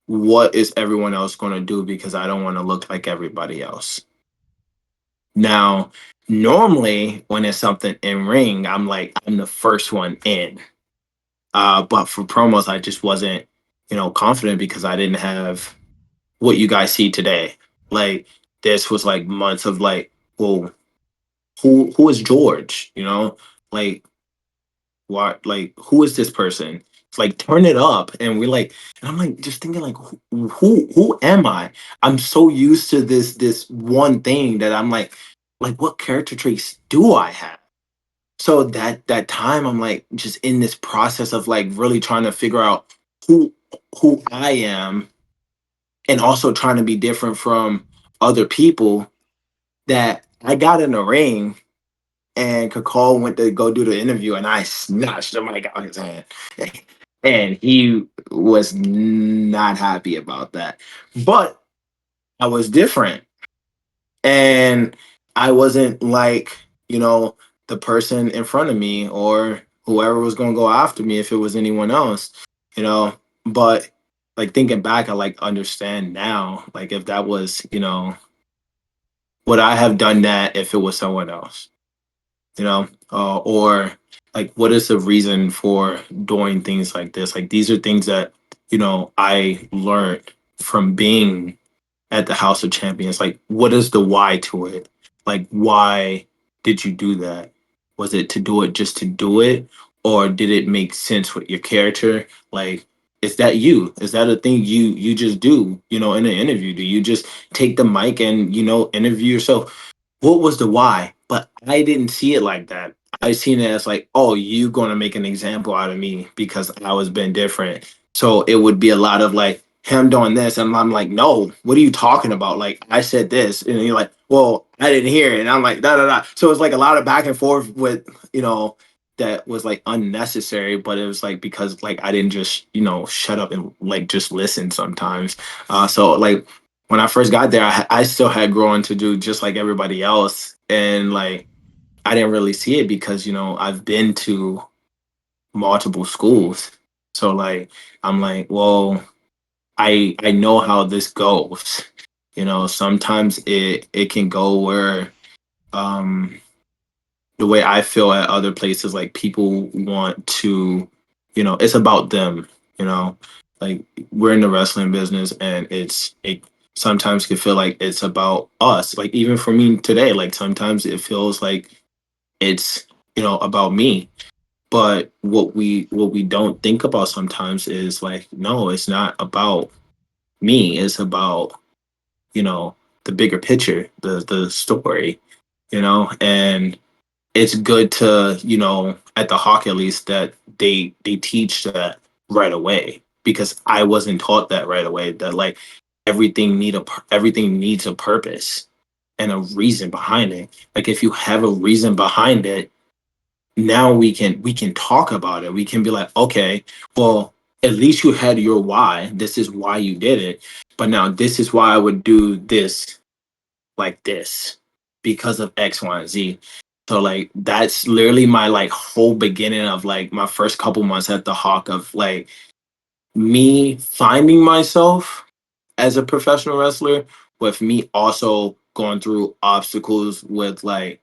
what is everyone else going to do? Because I don't want to look like everybody else. Now, normally when it's something in ring, I'm like, I'm the first one in. But for promos, I just wasn't, confident because I didn't have what you guys see today. Like this was like months of like, well, who is George? Like what? Like who is this person? It's like turn it up, and we're like, and I'm like just thinking like, who am I? I'm so used to this one thing that I'm like what character traits do I have? So that time I'm like just in this process of like really trying to figure out who who I am, and also trying to be different from other people, that I got in the ring and Kakal went to go do the interview, and I snatched the mic out of his hand. And he was not happy about that. But I was different. And I wasn't like, the person in front of me or whoever was going to go after me if it was anyone else, you know. But like thinking back, I like understand now, like if that was, would I have done that if it was someone else? Or like what is the reason for doing things like this? Like these are things that I learned from being at the House of Champions. Like what is the why to it? Like why did you do that? Was it to do it just to do it, or did it make sense with your character? Like is that you? Is that a thing you just do, in an interview? Do you just take the mic and interview yourself? What was the why? But I didn't see it like that. I seen it as like, oh, you gonna make an example out of me because I was been different. So it would be a lot of like him doing this, and I'm like, no, what are you talking about? Like I said this, and you're like, well, I didn't hear it, and I'm like, da da da. So it's like a lot of back and forth with that was like unnecessary, but it was like because like I didn't just shut up and like just listen sometimes. So like when I first got there, I still had growing to do just like everybody else. And like, I didn't really see it because, I've been to multiple schools. So like, I'm like, well, I know how this goes. Sometimes it can go where, um, the way I feel at other places, like people want to, it's about them, you know, like we're in the wrestling business, and it sometimes can feel like it's about us. Like even for me today, like sometimes it feels like it's, about me. But what we don't think about sometimes is like, no, it's not about me. It's about the bigger picture, the story, and it's good to, at the Hawk at least, that they teach that right away, because I wasn't taught that right away, that like everything needs a purpose and a reason behind it. Like if you have a reason behind it, now we can talk about it. We can be like, okay, well, at least you had your why. This is why you did it. But now this is why I would do this like this, because of X, Y, and Z. So like that's literally my like whole beginning of like my first couple months at the Hawk, of like me finding myself as a professional wrestler, with me also going through obstacles with like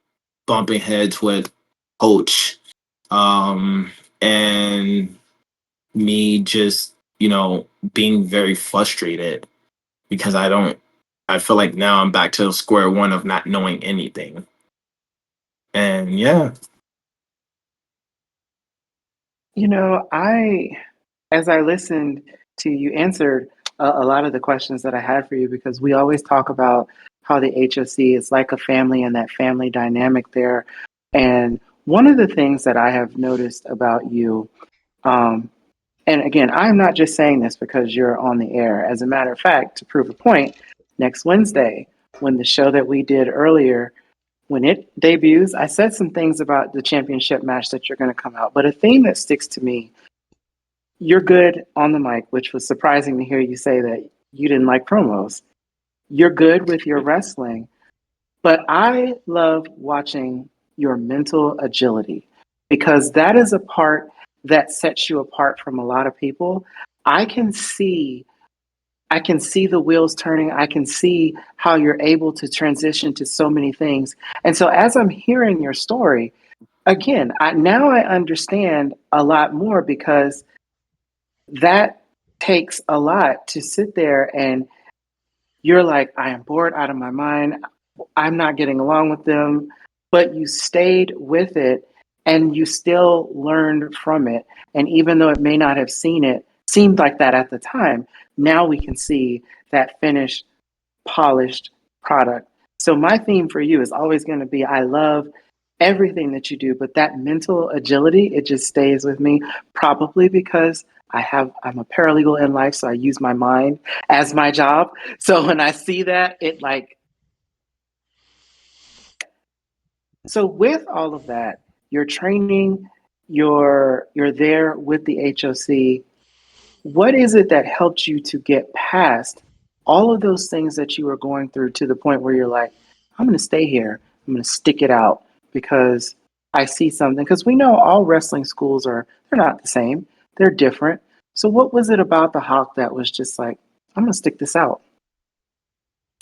bumping heads with coach, and me just being very frustrated, because I feel like now I'm back to square one of not knowing anything. And yeah. As I listened to you, answered a lot of the questions that I had for you, because we always talk about how the HOC is like a family and that family dynamic there. And one of the things that I have noticed about you, um, and again, I'm not just saying this because you're on the air. As a matter of fact, to prove a point, next Wednesday, when the show that we did earlier, when it debuts, I said some things about the championship match that you're going to come out. But a theme that sticks to me, you're good on the mic, which was surprising to hear you say that you didn't like promos. You're good with your wrestling, but I love watching your mental agility, because that is a part that sets you apart from a lot of people. I can see I can see the wheels turning. I can see how you're able to transition to so many things. And so as I'm hearing your story, again, now I understand a lot more, because that takes a lot to sit there and you're like, I am bored out of my mind. I'm not getting along with them, but you stayed with it and you still learned from it. And even though it may not have seemed like that at the time, now we can see that finished, polished product. So my theme for you is always going to be, I love everything that you do, but that mental agility, it just stays with me, probably because I'm a paralegal in life, so I use my mind as my job. So when I see that, it like, so with all of that, you're training, you're there with the HOC. What is it that helped you to get past all of those things that you were going through, to the point where you're like, I'm going to stay here. I'm going to stick it out because I see something. Because we know all wrestling schools they're not the same. They're different. So what was it about the Hawk that was just like, I'm going to stick this out?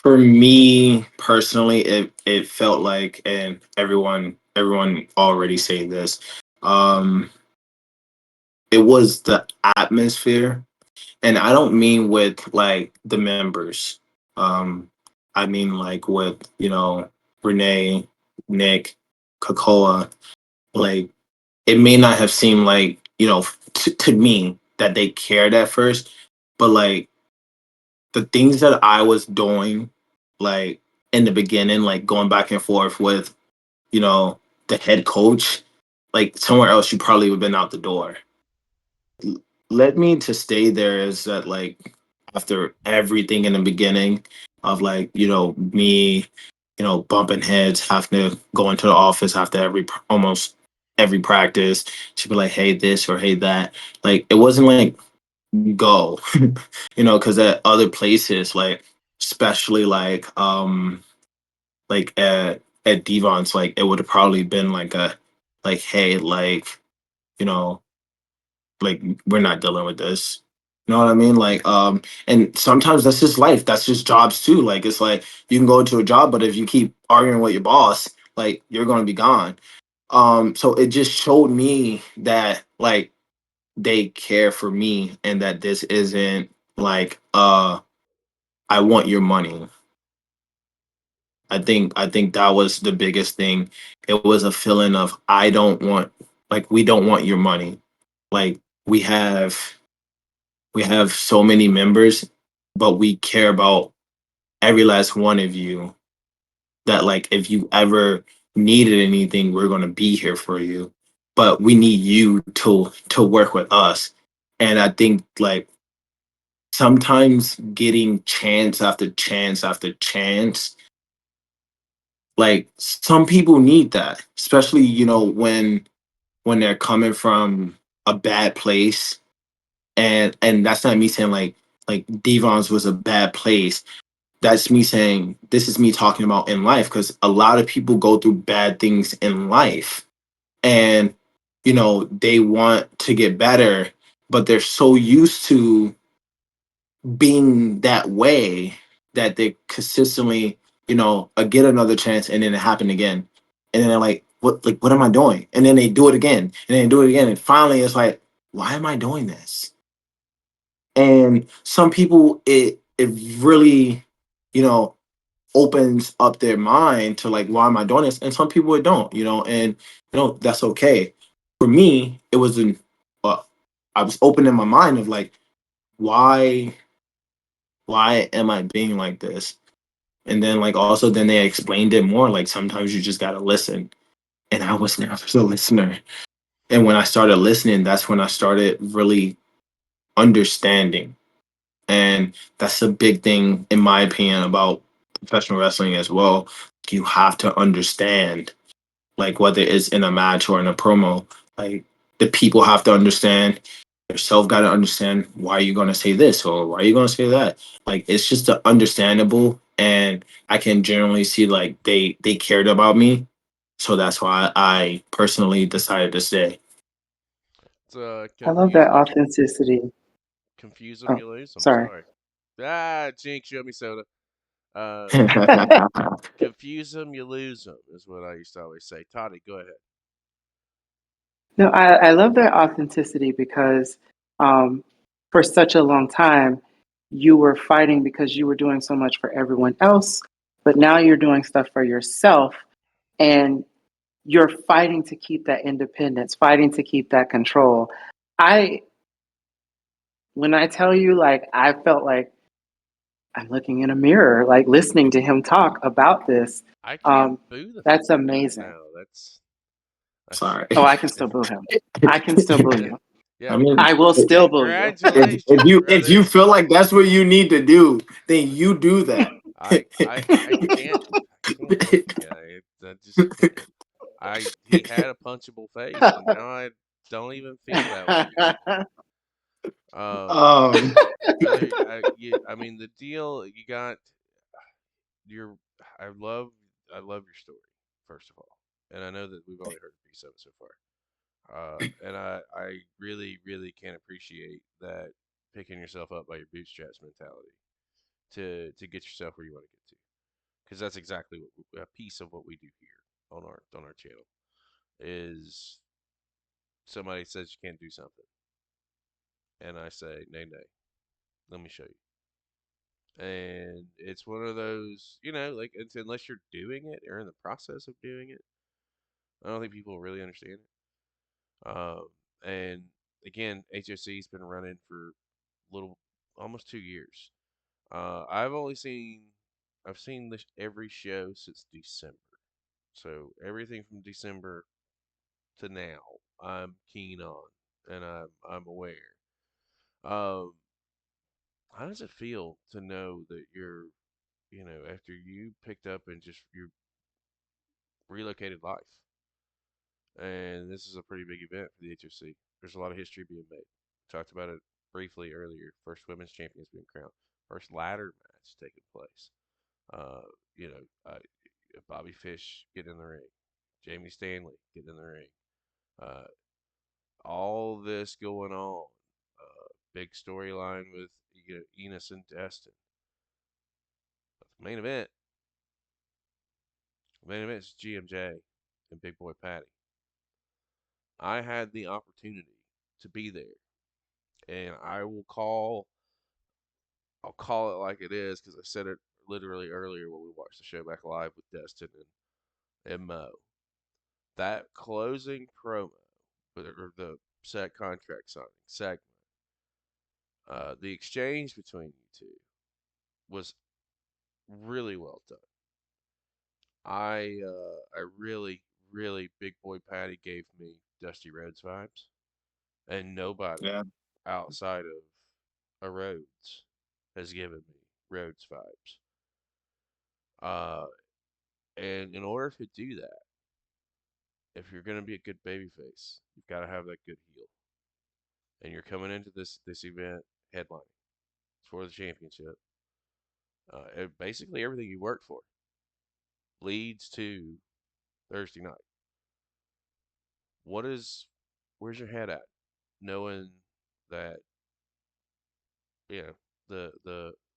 For me personally, it felt like, and everyone already saying this, um, it was the atmosphere. And I don't mean with like the members. Um, I mean like with, Renee, Nick, Kakoa. Like it may not have seemed like, to me that they cared at first, but like the things that I was doing, like in the beginning, like going back and forth with, the head coach, like somewhere else you probably would have been out the door. Led me to stay there is that, like, after everything in the beginning of like, me, bumping heads, having to go into the office after almost every practice, she'd be like, hey this or hey that. Like it wasn't like go, because at other places, like especially like at Devon's, like it would have probably been like a like, hey, like, you know, like we're not dealing with this. You know what I mean? Like, and sometimes that's just life. That's just jobs too. Like it's like you can go into a job, but if you keep arguing with your boss, like you're gonna be gone. So it just showed me that like they care for me, and that this isn't like I want your money. I think that was the biggest thing. It was a feeling of I don't want, like, we don't want your money. Like we have we have so many members, but we care about every last one of you that like if you ever needed anything, we're gonna be here for you. But we need you to work with us. And I think like sometimes getting chance after chance after chance, like some people need that, especially when they're coming from a bad place. And that's not me saying like Devon's was a bad place. That's me saying this is me talking about in life because a lot of people go through bad things in life and they want to get better, but they're so used to being that way that they consistently get another chance and then it happened again, and then they're like what am I doing, and then they do it again and then do it again, and finally it's like, why am I doing this? And some people, it really you know opens up their mind to like, why am I doing this? And some people it don't, and that's okay. For me, it was I was opening my mind of like, why am I being like this? And then like also then they explained it more. Like sometimes you just gotta listen. And I was never a listener. And when I started listening, that's when I started really understanding. And that's a big thing, in my opinion, about professional wrestling as well. You have to understand, like whether it's in a match or in a promo, like the people have to understand. Yourself got to understand why you're going to say this or why you're going to say that. Like it's just understandable, and I can generally see like they cared about me, so that's why I personally decided to stay. It's I love that authenticity. confuse them, Oh, you lose them. sorry. Sorry. Ah, Jinx, show me soda. Uh, confuse them, you lose them is what I used to always say. Toddy, go ahead. No, I love that authenticity because um, for such a long time, you were fighting because you were doing so much for everyone else, but now you're doing stuff for yourself and you're fighting to keep that independence, fighting to keep that control. I, when I tell you, like, I felt like I'm looking in a mirror, like listening to him talk about this. I can't Um, boo the that's fat guy amazing. now. That's Sorry. Oh, I can still boo him. I can still boo you. I yeah. mean, I will still boo you. Congratulations, if brother. you feel like that's what you need to do, then you do that. I can't with the guy. I just can't. He had a punchable face, and now I don't even feel that way anymore. Um, um, brother, I mean the deal you got. Your I love your story first of all, and I know that we've only heard a piece of it so far. And I really, really can appreciate that picking yourself up by your bootstraps mentality to get yourself where you want to get to, because that's exactly a piece of what we do here on our channel is somebody says you can't do something, and I say nay nay, let me show you. And it's one of those, like unless you're doing it or in the process of doing it, I don't think people really understand it. And again, HOC's been running for little almost 2 years. I've only seen I've seen this every show since December. So everything from December to now, I'm keen on and I'm aware. Um, how does it feel to know that after you picked up and just you relocated life, and this is a pretty big event for the HOC. There's a lot of history being made. Talked about it briefly earlier. First women's champions being crowned. First ladder match taking place. Uh, you know, uh, Bobby Fish getting in the ring. Jamie Stanley getting in the ring. Uh, all this going on. Big storyline with Enos and Destin. But the main event is GMJ and Big Boy Patty. I had the opportunity to be there, and I'll call it like it is because I said it literally earlier when we watched the show back live with Destin and Mo. That closing promo, or the set contract signing segment, the exchange between you two was really well done. I really Big Boy Patty gave me Dusty Rhodes vibes, and nobody Yeah. outside of a Rhodes has given me Rhodes vibes. Uh, and in order to do that, if you're gonna be a good babyface, you've got to have that good heel. And you're coming into this event headlining for the championship. Basically, everything you worked for leads to Thursday night. What is, where's your head at? Knowing that, you know,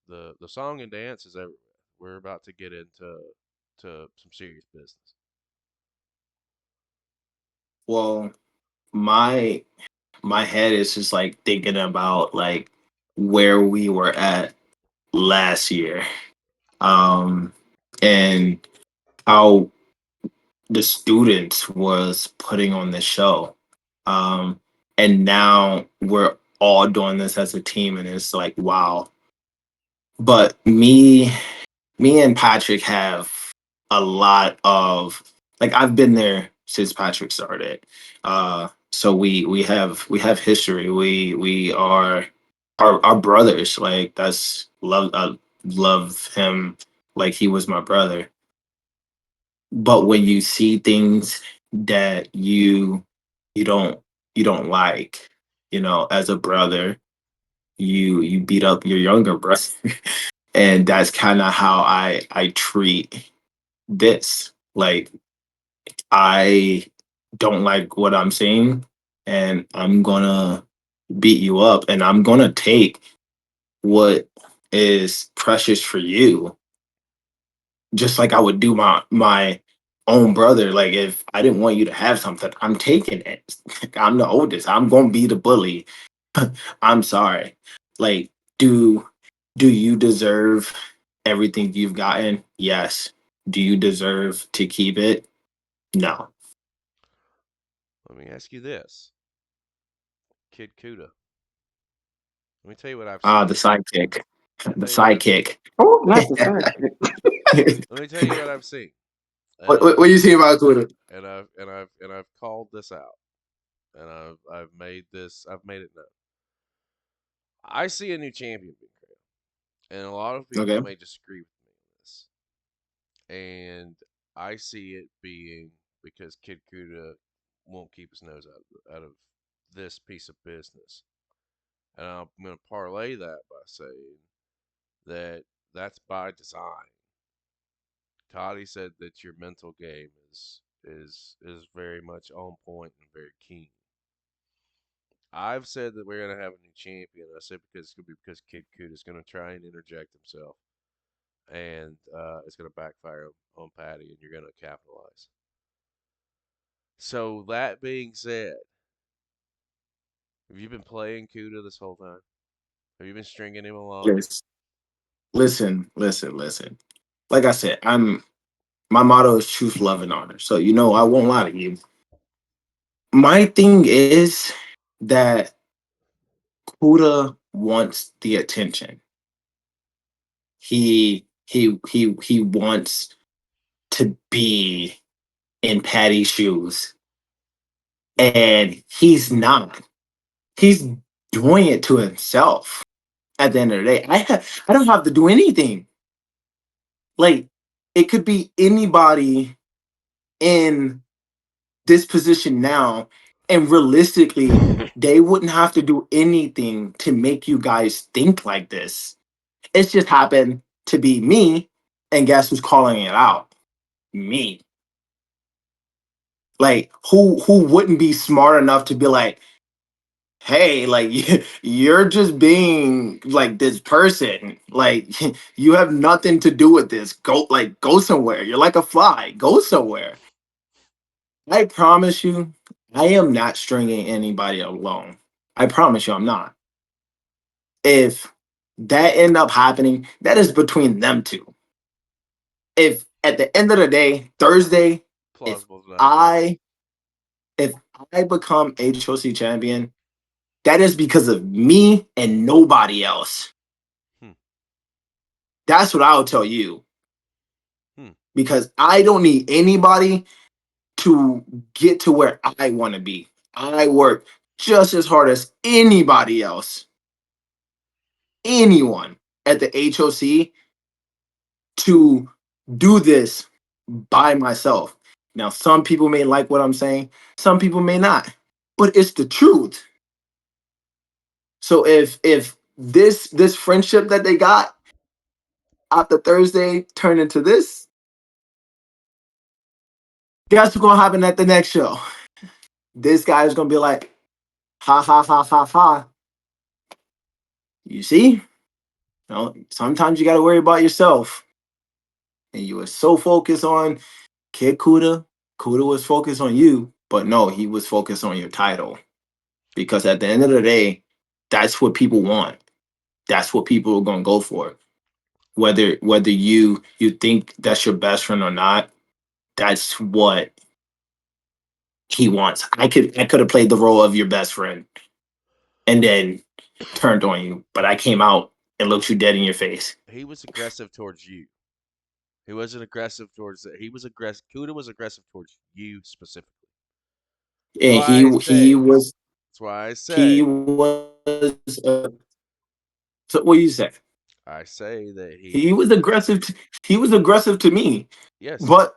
the song and dance is everywhere. We're about to get into some serious business. Well, my my head is just like thinking about like where we were at last year, um, and how the students was putting on the show, um, and now we're all doing this as a team, and it's like wow. But me and Patrick have a lot of like I've been there since Patrick started. So we have history. We are our brothers. Like that's love I love him like he was my brother. But when you see things that you don't you don't like, as a brother, you beat up your younger brother. And that's kind of how I treat this. Like I don't like what I'm seeing, and I'm gonna beat you up, and I'm gonna take what is precious for you, just like I would do my own brother. Like if I didn't want you to have something, I'm taking it. I'm the oldest. I'm gonna be the bully. I'm sorry. Like, do do you deserve everything you've gotten? Yes. Do you deserve to keep it? No. Let me ask you this, Kid Kuda. Let me tell you what I've The seen. sidekick. Let me The tell you what I've seen. sidekick. Oh, not the sidekick. Let me tell you what I've seen. what, And what, what do you see about Twitter? I've called this out. And I've made it known. I see a new champion being created. And a lot of people Okay. may disagree with me on this. And I see it being because Kid Kuda won't keep his nose out of this piece of business. And I'm going to parlay that by saying that that's by design. Toddy said that your mental game is very much on point and very keen. I've said that we're gonna have a new champion. I said because it's gonna be because Kid Kuda is gonna try and interject himself, and it's gonna backfire on Patty, and you're gonna capitalize. So that being said, have you been playing Kuda this whole time? Have you been stringing him along? Yes. Listen. Like I said, my motto is truth, love, and honor. So I won't lie to you. My thing is that Kuda wants the attention. He wants to be in Patty's shoes, and he's not. He's doing it to himself. At the end of the day, I don't have to do anything. Like it could be anybody in this position now, and realistically, they wouldn't have to do anything to make you guys think like this. It's just happened to be me, and guess who's calling it out? Me. Like who wouldn't be smart enough to be like, hey, like you're just being like this person. Like you have nothing to do with this. Go somewhere. You're like a fly. Go somewhere. I promise you, I am not stringing anybody along. I promise you, I'm not. If that end up happening, that is between them two. If at the end of the day, Thursday, if Plausible deniability. I if I become HOC champion, that is because of me and nobody else. Hmm. That's what I'll tell you. Hmm. Because I don't need anybody to get to where I want to be. I work just as hard as anybody else, anyone at the HOC to do this by myself. Now, some people may like what I'm saying, some people may not, but it's the truth. So if this friendship that they got after Thursday turned into this, guess what's gonna happen at the next show? This guy is gonna be like, ha ha ha ha ha. You see? No, sometimes you gotta worry about yourself. And you were so focused on Kid Kuda. Kuda was focused on you, but no, he was focused on your title. Because at the end of the day, that's what people want. That's what people are gonna go for. Whether you think that's your best friend or not, that's what he wants. I could have played the role of your best friend and then turned on you, but I came out and looked you dead in your face. He was aggressive towards you. He wasn't aggressive towards it. He was aggressive. Kuda was aggressive towards you specifically. That's And why I he say. was That's why I he say. was so what you say? I say that He he. was aggressive. He was aggressive to me, Yes, but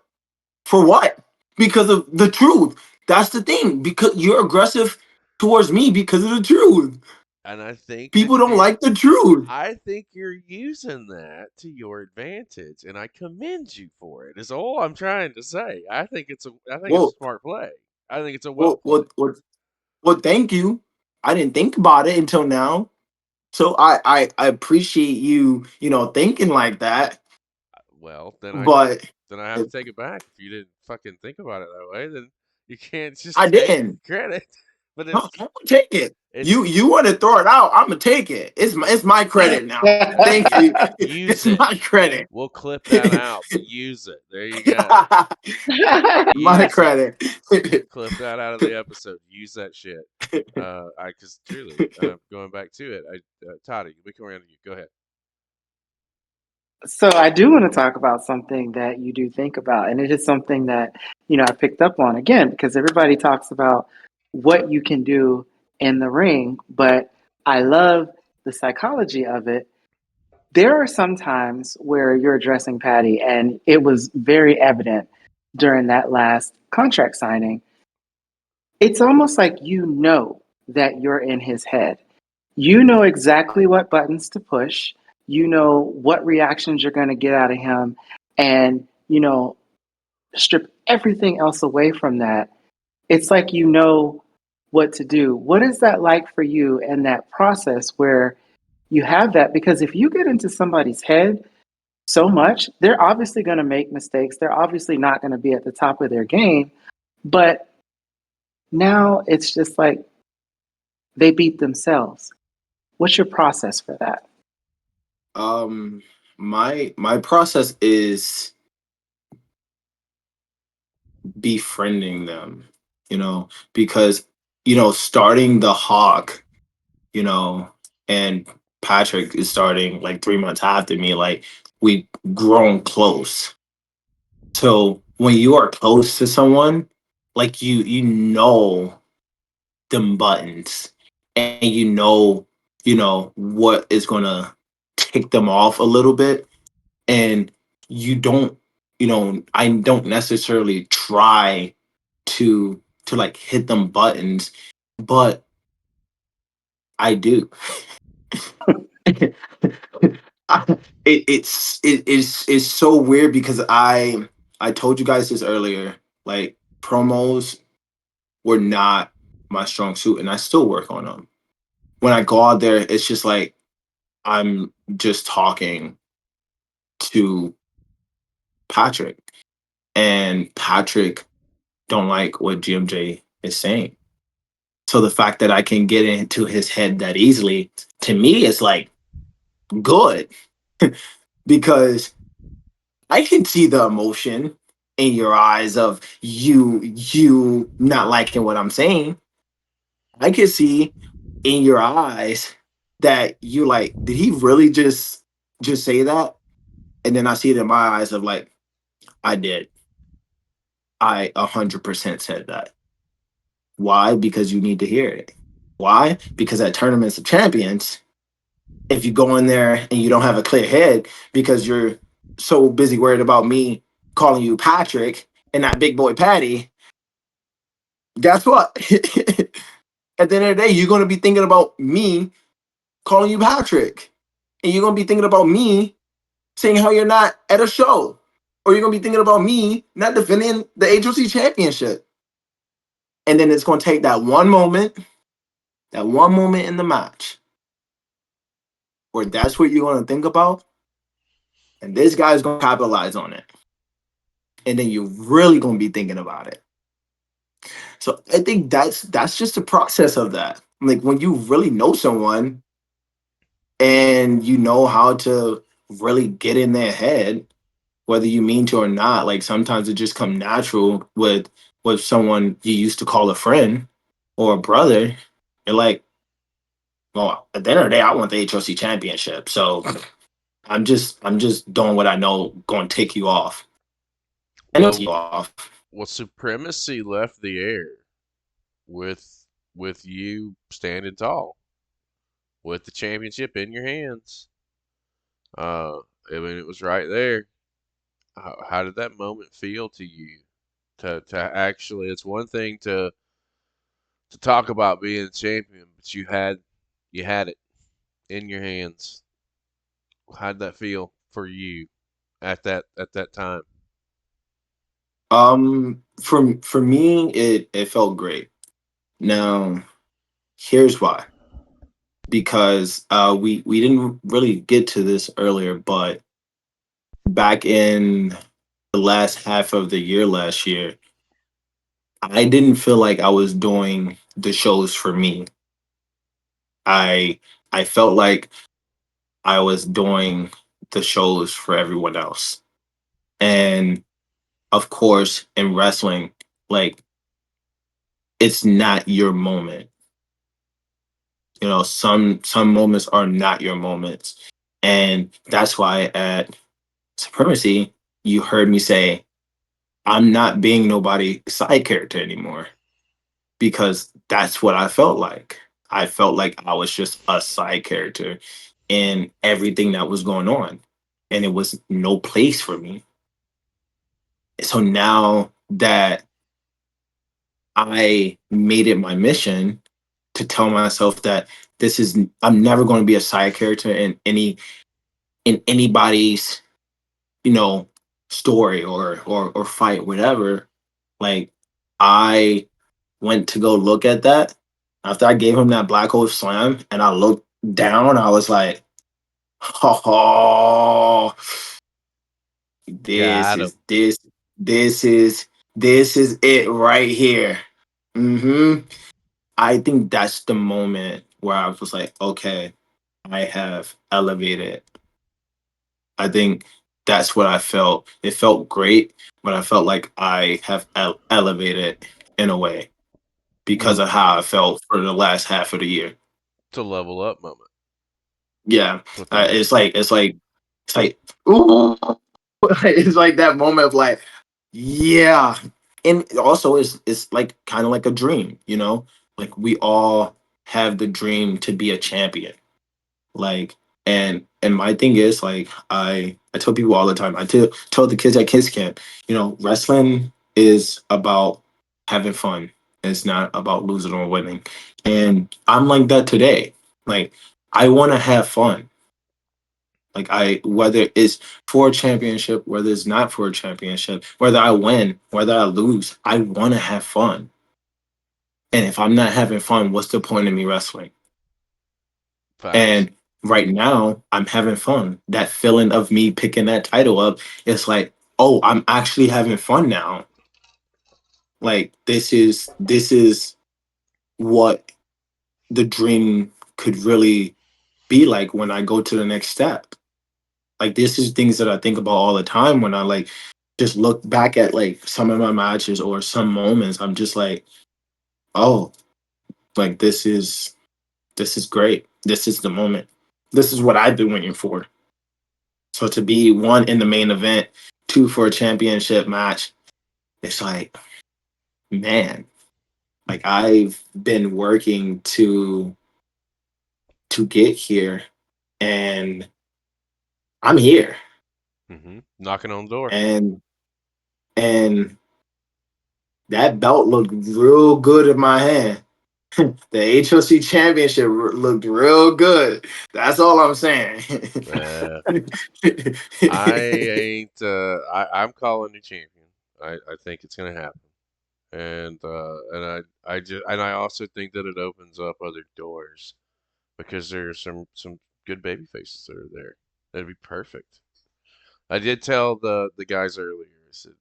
for what? Because of the truth. That's the thing. Because you're aggressive towards me because of the truth. and I think that People don't you're. like the truth. I think you're using that to your advantage, and I commend you for it. Is all I'm trying to say. I think it's a. I think it's a Well, smart play. I think it's a well well, play. well, well, well. Thank you. I didn't think about it until now. So I appreciate you, thinking like that. Well, But then I have to take it back. If you didn't fucking think about it that way, then you can't just I take didn't. credit. But No, I'm gonna take it. it's You want to throw it out? I'm gonna take it. It's my credit now. Thank you. use It's it. my credit. We'll clip that out, but use it. There you go. My Use it. credit. Clip that out of the episode. Use that shit. Because truly, going back to it, Toddy, we come around to you. Go ahead. So I do want to talk about something that you do think about, and it is something that I picked up on again because everybody talks about what you can do in the ring, but I love the psychology of it. There are some times where you're addressing Patty, and it was very evident during that last contract signing. It's almost like that you're in his head. You know exactly what buttons to push. You know what reactions you're going to get out of him. And, strip everything else away from that. It's like you know what to do. What is that like for you in that process where you have that? Because if you get into somebody's head so much, they're obviously going to make mistakes. They're obviously not going to be at the top of their game. But now it's just like they beat themselves. What's your process for that? My process is befriending them, because starting the Hawk, you know, and Patrick is starting like 3 months after me. Like we've grown close. So when you are close to someone, like you know them buttons, and what is gonna tick them off a little bit, and you don't I don't necessarily try to like hit them buttons, but I do. It's so weird because I told you guys this earlier. Like promos were not my strong suit, and I still work on them. When I go out there, it's just like I'm just talking to Patrick, and Patrick don't like what GMJ is saying. So the fact that I can get into his head that easily, to me, is like good because I can see the emotion in your eyes of you not liking what I'm saying. I can see in your eyes that you like, did he really just say that? And then I see it in my eyes of like, I did. I 100% said that. Why? Because you need to hear it. Why? Because at Tournaments of Champions, if you go in there and you don't have a clear head because you're so busy worried about me calling you Patrick and not Big Boy Patty, guess what? At the end of the day, you're going to be thinking about me calling you Patrick. And you're going to be thinking about me saying how you're not at a show. Or you're going to be thinking about me not defending the HOC Championship. And then it's going to take that one moment in the match where that's what you're going to think about. And this guy's going to capitalize on it. And then you're really going to be thinking about it. So I think that's just the process of that. Like when you really know someone and you know how to really get in their head, whether you mean to or not, like sometimes it just comes natural with someone you used to call a friend or a brother. You're like, well, at the end of the day, I want the HOC championship. So I'm just doing what I know going to take you off. And Well, you off. Supremacy left the air with you standing tall, with the championship in your hands. I mean, it was right there. How did that moment feel to you? To actually, it's one thing to talk about being a champion, but you had it in your hands. How did that feel for you at that time? For me, it felt great. Now, here's why. Because we didn't really get to this earlier, but back in the last half of the year last year, I didn't feel like I was doing the shows for me. I I felt like I was doing the shows for everyone else. And of course, in wrestling, like it's not your moment. You know, some moments are not your moments. And that's why at Supremacy, you heard me say, I'm not being nobody side character anymore because that's what I felt like. I felt like I was just a side character in everything that was going on, and it was no place for me. So now that I made it my mission to tell myself that I'm never going to be a side character in anybody's, you know, story or fight, whatever. Like I went to go look at that after I gave him that black hole slam and I looked down, I was like, oh, this Got him. is this is this is it right here. hmm I think that's the moment where I was like, okay, I have elevated. I think that's what I felt. It felt great, but I felt like I have elevated in a way because Well, of how I felt for the last half of the year. it's a level up moment, Yeah, without a doubt. it's like ooh, it's like that moment of like, yeah, and also it's like kind of like a dream, you know, like we all have the dream to be a champion. Like, and my thing is like I tell people all the time. I tell the kids at kids camp, you know, wrestling is about having fun. It's not about losing or winning. And I'm like that today. Like I want to have fun. Like whether it's for a championship, whether it's not for a championship, whether I win, whether I lose, I want to have fun. And if I'm not having fun, what's the point of me wrestling? Facts. And right now, I'm having fun. That feeling of me picking that title up, it's like, oh, I'm actually having fun now. Like this is what the dream could really be like when I go to the next step. Like this is things that I think about all the time when I like just look back at like some of my matches or some moments. I'm just like, oh, like this is great. This is the moment. This is what I've been waiting for. So to be one in the main event, two for a championship match, it's like, man, like I've been working to get here, and I'm here. Knocking on the door. And that belt looked real good in my hand. The HOC Championship looked real good. That's all I'm saying. I ain't. I'm calling the champion. I think it's gonna happen, and I also think that it opens up other doors because there's some good baby faces that are there. That'd be perfect. I did tell the guys earlier. I said,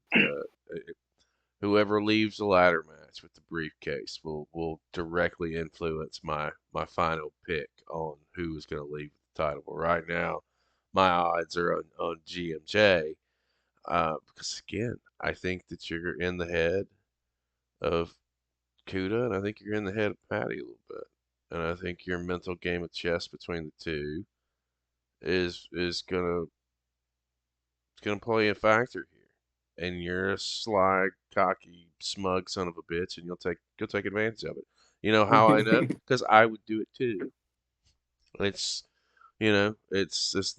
whoever leaves the ladder match with the briefcase will directly influence my final pick on who is going to leave the title. But right now, my odds are on GMJ because again, I think that you're in the head of Kuda, and I think you're in the head of Patty a little bit, and I think your mental game of chess between the two is gonna play a factor here, and you're a sly, cocky, smug son of a bitch, and you'll take advantage of it. You know how I know? Because I would do it too. It's it's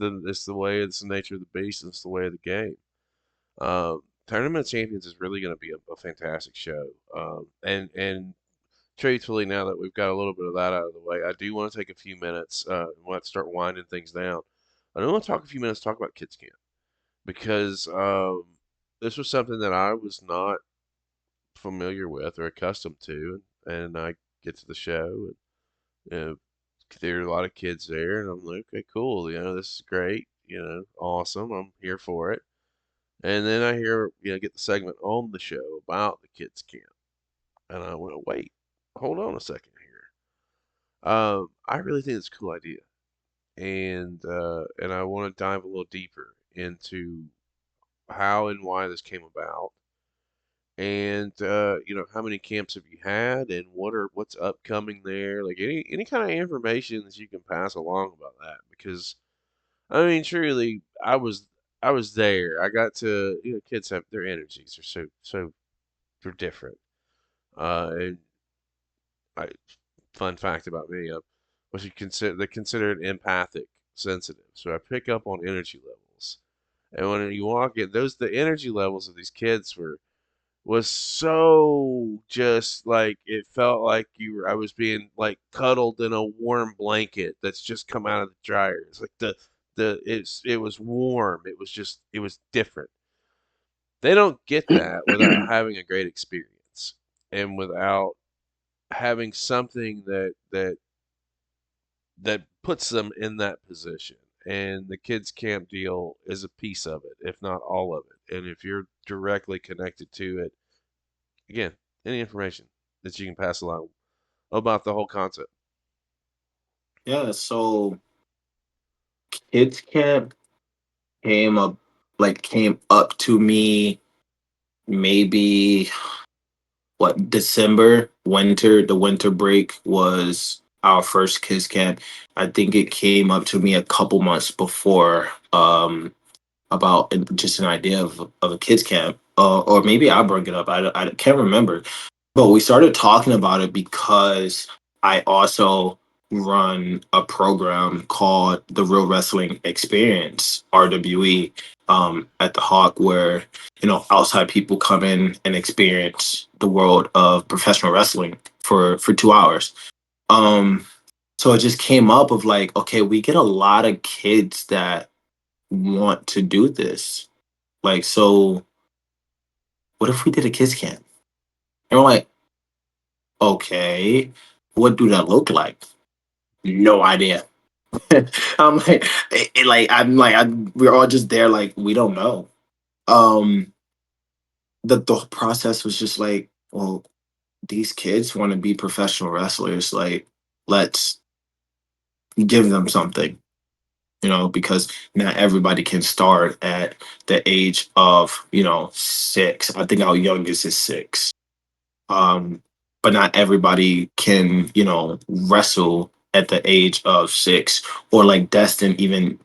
the way, it's the nature of the beast, and it's the way of the game. Tournament of Champions is really going to be a fantastic show. And truthfully, now that we've got a little bit of that out of the way, I do want to take a few minutes. Want to start winding things down. I do want to talk a few minutes talk about Kids Camp because this was something that I was not familiar with or accustomed to, and I get to the show and there are a lot of kids there, and I'm like, okay, cool, this is great, awesome, I'm here for it. And then I hear, get the segment on the show about the kids camp, and I went, wait, hold on a second here. I really think it's a cool idea, and I want to dive a little deeper into how and why this came about, and how many camps have you had, and what's upcoming there, like any kind of information that you can pass along about that, because I mean truly I was there. I got to, kids have their energies are so they're different. And I fun fact about me, what you consider they consider it empathic sensitive, so I pick up on energy levels, and when you walk in, the energy levels of these kids was so just like it felt like I was being like cuddled in a warm blanket that's just come out of the dryer. It's like it was warm. It was different. They don't get that without having a great experience and without having something that puts them in that position. And the kids camp deal is a piece of it, if not all of it. And if you're directly connected to it, again, any information that you can pass along about the whole concept. Yeah, so kids camp came up to me maybe what December, the winter break was our first kids camp. I think it came up to me a couple months before, about just an idea of a kids camp, or maybe I bring it up. I can't remember, but we started talking about it because I also run a program called the Real Wrestling Experience (RWE) at the Hawk, where outside people come in and experience the world of professional wrestling for 2 hours. Um, so it just came up of like, okay, we get a lot of kids that want to do this. Like, so what if we did a kids camp? And we're like, okay, what do that look like? No idea. I'm like, we're all just there, like we don't know. Um, the process was just like, well, these kids want to be professional wrestlers. Like, let's give them something, because not everybody can start at the age of 6. I think our youngest is 6. um, but not everybody can, wrestle at the age of 6, or like Destin, even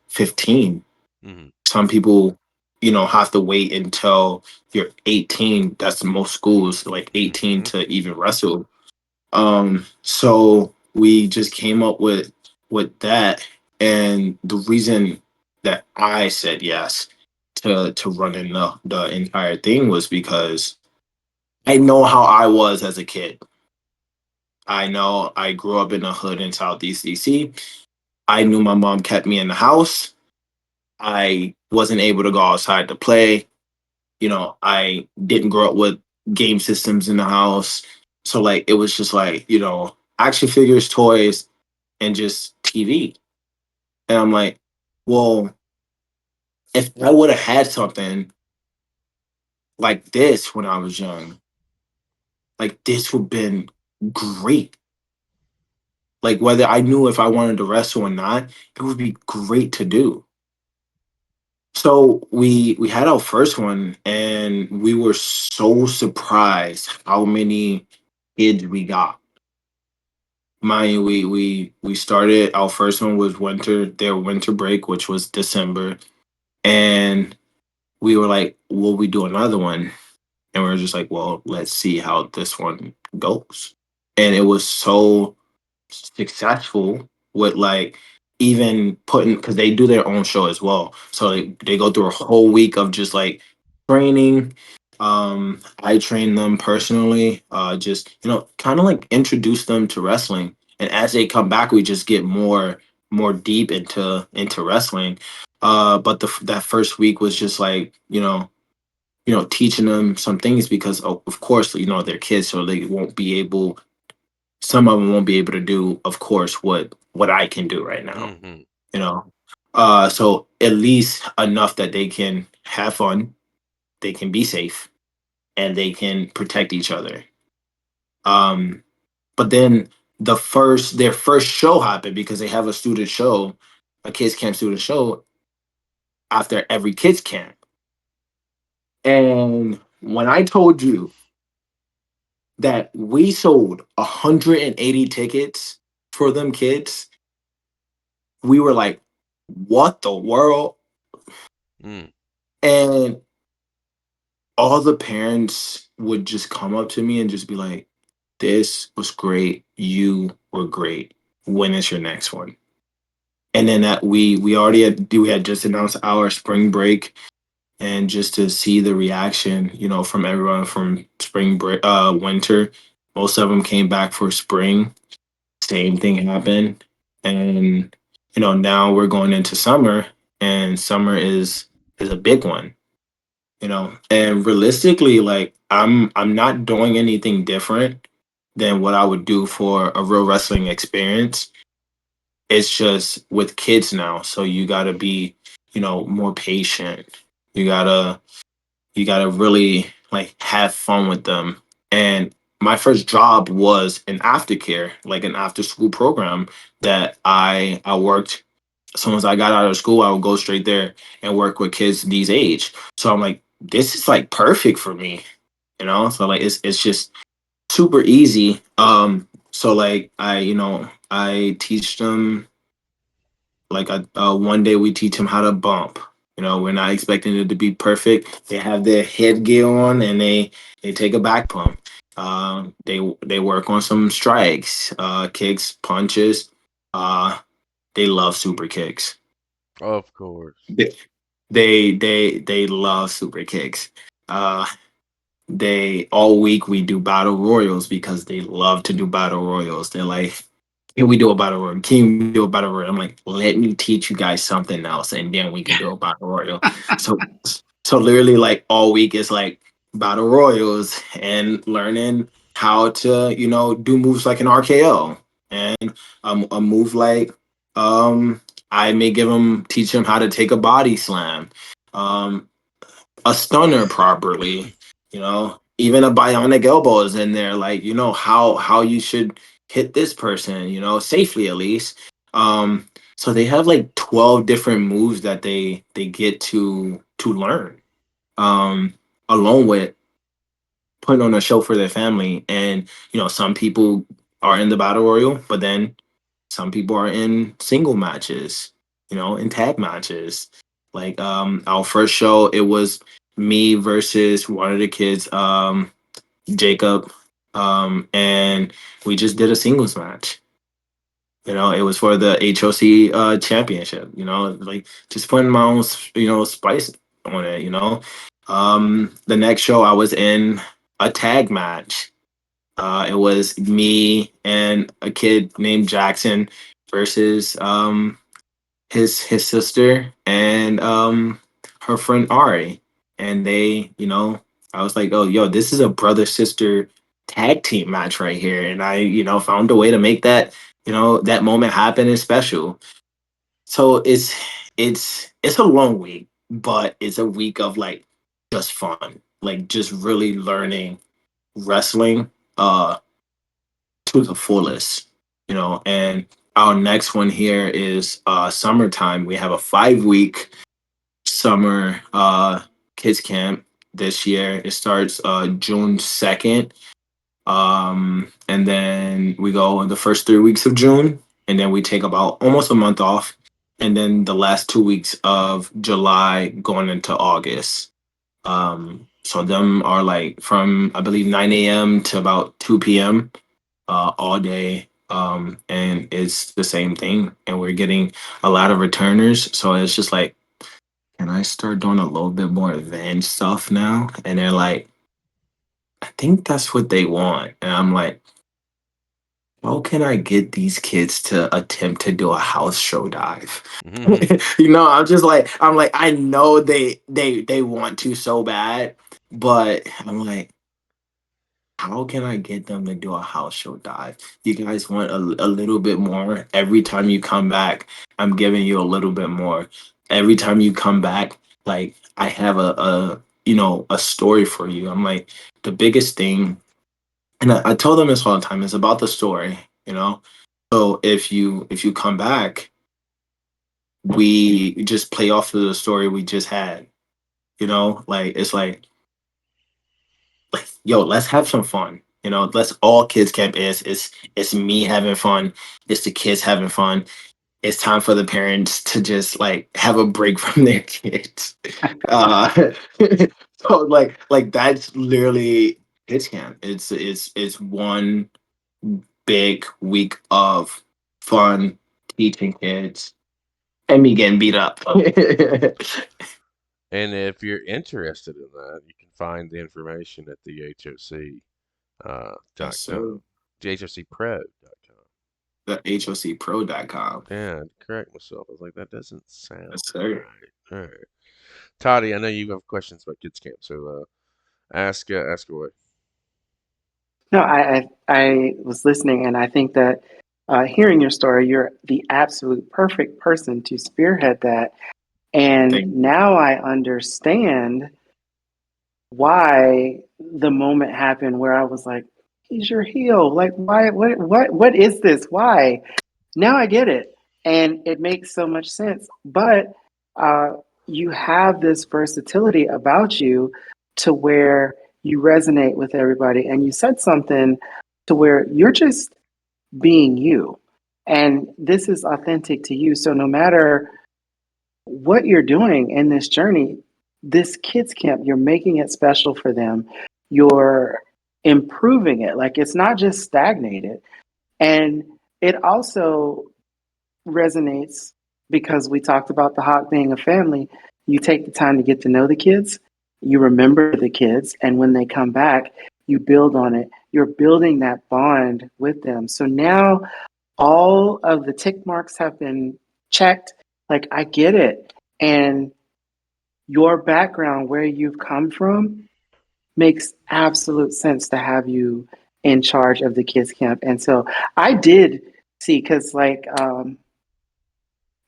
15. Mm-hmm. Some people, have to wait until you're 18. That's most schools, like 18 Mm-hmm. to even wrestle. So we just came up with that, and the reason that I said yes to running the entire thing was because I know how I was as a kid. I know I grew up in a hood in Southeast DC. I knew my mom kept me in the house. I wasn't able to go outside to play. I didn't grow up with game systems in the house. So like it was just like, action figures, toys, and just TV. And I'm like, well, if I would have had something like this when I was young, like this would have been great. Like whether I knew if I wanted to wrestle or not, it would be great to do. So we had our first one, and we were so surprised how many kids we got. Mind you, we started, our first one was their winter break, which was December, and we were like, will we do another one? And we were just like, well, let's see how this one goes. And it was so successful with like even putting, because they do their own show as well. So they go through a whole week of just like training. I train them personally, just kind of like introduce them to wrestling. And as they come back, we just get more deep into wrestling. But that first week was just like, teaching them some things because of course, they're kids, so they won't be able, some of them won't be able to do, of course, what I can do right now. Mm-hmm. You know, so at least enough that they can have fun, they can be safe, and they can protect each other. Um, but then their first show happened because they have a student show, a kids camp student show after every kids camp. And when I told you that we sold 180 tickets for them kids, we were like, what the world? Mm. And all the parents would just come up to me and just be like, this was great. You were great. When is your next one? And then that we had just announced our spring break, and just to see the reaction, from everyone from spring break, winter, most of them came back for spring. Same thing happened. And now we're going into summer, and summer is a big one. And realistically, like I'm not doing anything different than what I would do for a real wrestling experience. It's just with kids now, so you got to be more patient. You got to really like have fun with them. And my first job was an aftercare, like an after school program that I worked. As soon as I got out of school, I would go straight there and work with kids these age. So I'm like, this is like perfect for me, So like it's just super easy. So like I teach them, like one day we teach them how to bump. We're not expecting it to be perfect. They have their headgear on, and they take a back pump. They work on some strikes, kicks, punches. Uh, they love super kicks. Of course. They love super kicks. Uh, they all week we do battle royals because they love to do battle royals. They're like, can we do a battle royal? Can we do a battle royal? I'm like, let me teach you guys something else, and then we can do a battle royal. So literally like all week is like battle royals and learning how to do moves like an RKO, and a move like I may teach them how to take a body slam, um a stunner properly, even a bionic elbow is in there, like how you should hit this person, safely at least. So they have like 12 different moves that they get to learn, um along with putting on a show for their family. And some people are in the battle royal, but then some people are in single matches, in tag matches. Like our first show, it was me versus one of the kids, Jacob, and we just did a singles match. You know, it was for the HOC championship. You know, like just putting my own spice on it. You know, the next show I was in a tag match. It was me and a kid named Jackson versus his sister and her friend Ari. And they, I was like, oh, yo, this is a brother sister tag team match right here. And I, found a way to make that, that moment happen and special. So it's a long week, but it's a week of like just fun, like just really learning wrestling to the fullest, and our next one here is summertime. We have a 5 week summer kids camp this year. It starts June 2nd. And then we go in the first 3 weeks of June, and then we take about almost a month off. And then the last 2 weeks of July going into August. So them are like from I believe 9 a.m. to about 2 p.m. All day. And it's the same thing. And we're getting a lot of returners. So it's just like, can I start doing a little bit more advanced stuff now? And they're like, I think that's what they want. And I'm like, how can I get these kids to attempt to do a house show dive? I'm like, I know they want to so bad, but I'm like, how can I get them to do a house show dive? You guys want a little bit more. Every time you come back, I'm giving you a little bit more. Every time you come back, like I have a story for you. I'm like, the biggest thing, and I tell them this all the time, is about the story. So if you come back, we just play off of the story we just had. Like it's like, yo, let's have some fun. Let's all kids camp is. It's me having fun. It's the kids having fun. It's time for the parents to just like have a break from their kids. Uh, so like that's literally kids camp. It's one big week of fun teaching kids and me getting beat up. And if you're interested in that, you can find the information at the HOC Yes, sir. .com, HOCpro.com. The HOCpro.com. Yeah, correct myself. I was like, that doesn't sound Yes, sir. right. All right, Toddy, I know you have questions about kids camp, so ask away. No, I was listening, and I think that hearing your story, you're the absolute perfect person to spearhead that. And Thank you. now I understand why the moment happened where I was like, "He's your heel." Like, why? What is this? Why? Now I get it, and it makes so much sense. But uh, you have this versatility about you to where you resonate with everybody, and you said something to where you're just being you, and this is authentic to you. So no matter what you're doing in this journey, this kids camp, you're making it special for them. You're improving it. Like it's not just stagnated. And it also resonates because we talked about the Hawk being a family. You take the time to get to know the kids, you remember the kids, and when they come back, you build on it. You're building that bond with them. So now all of the tick marks have been checked. Like, I get it. And your background, where you've come from, makes absolute sense to have you in charge of the kids camp. And so I did see, because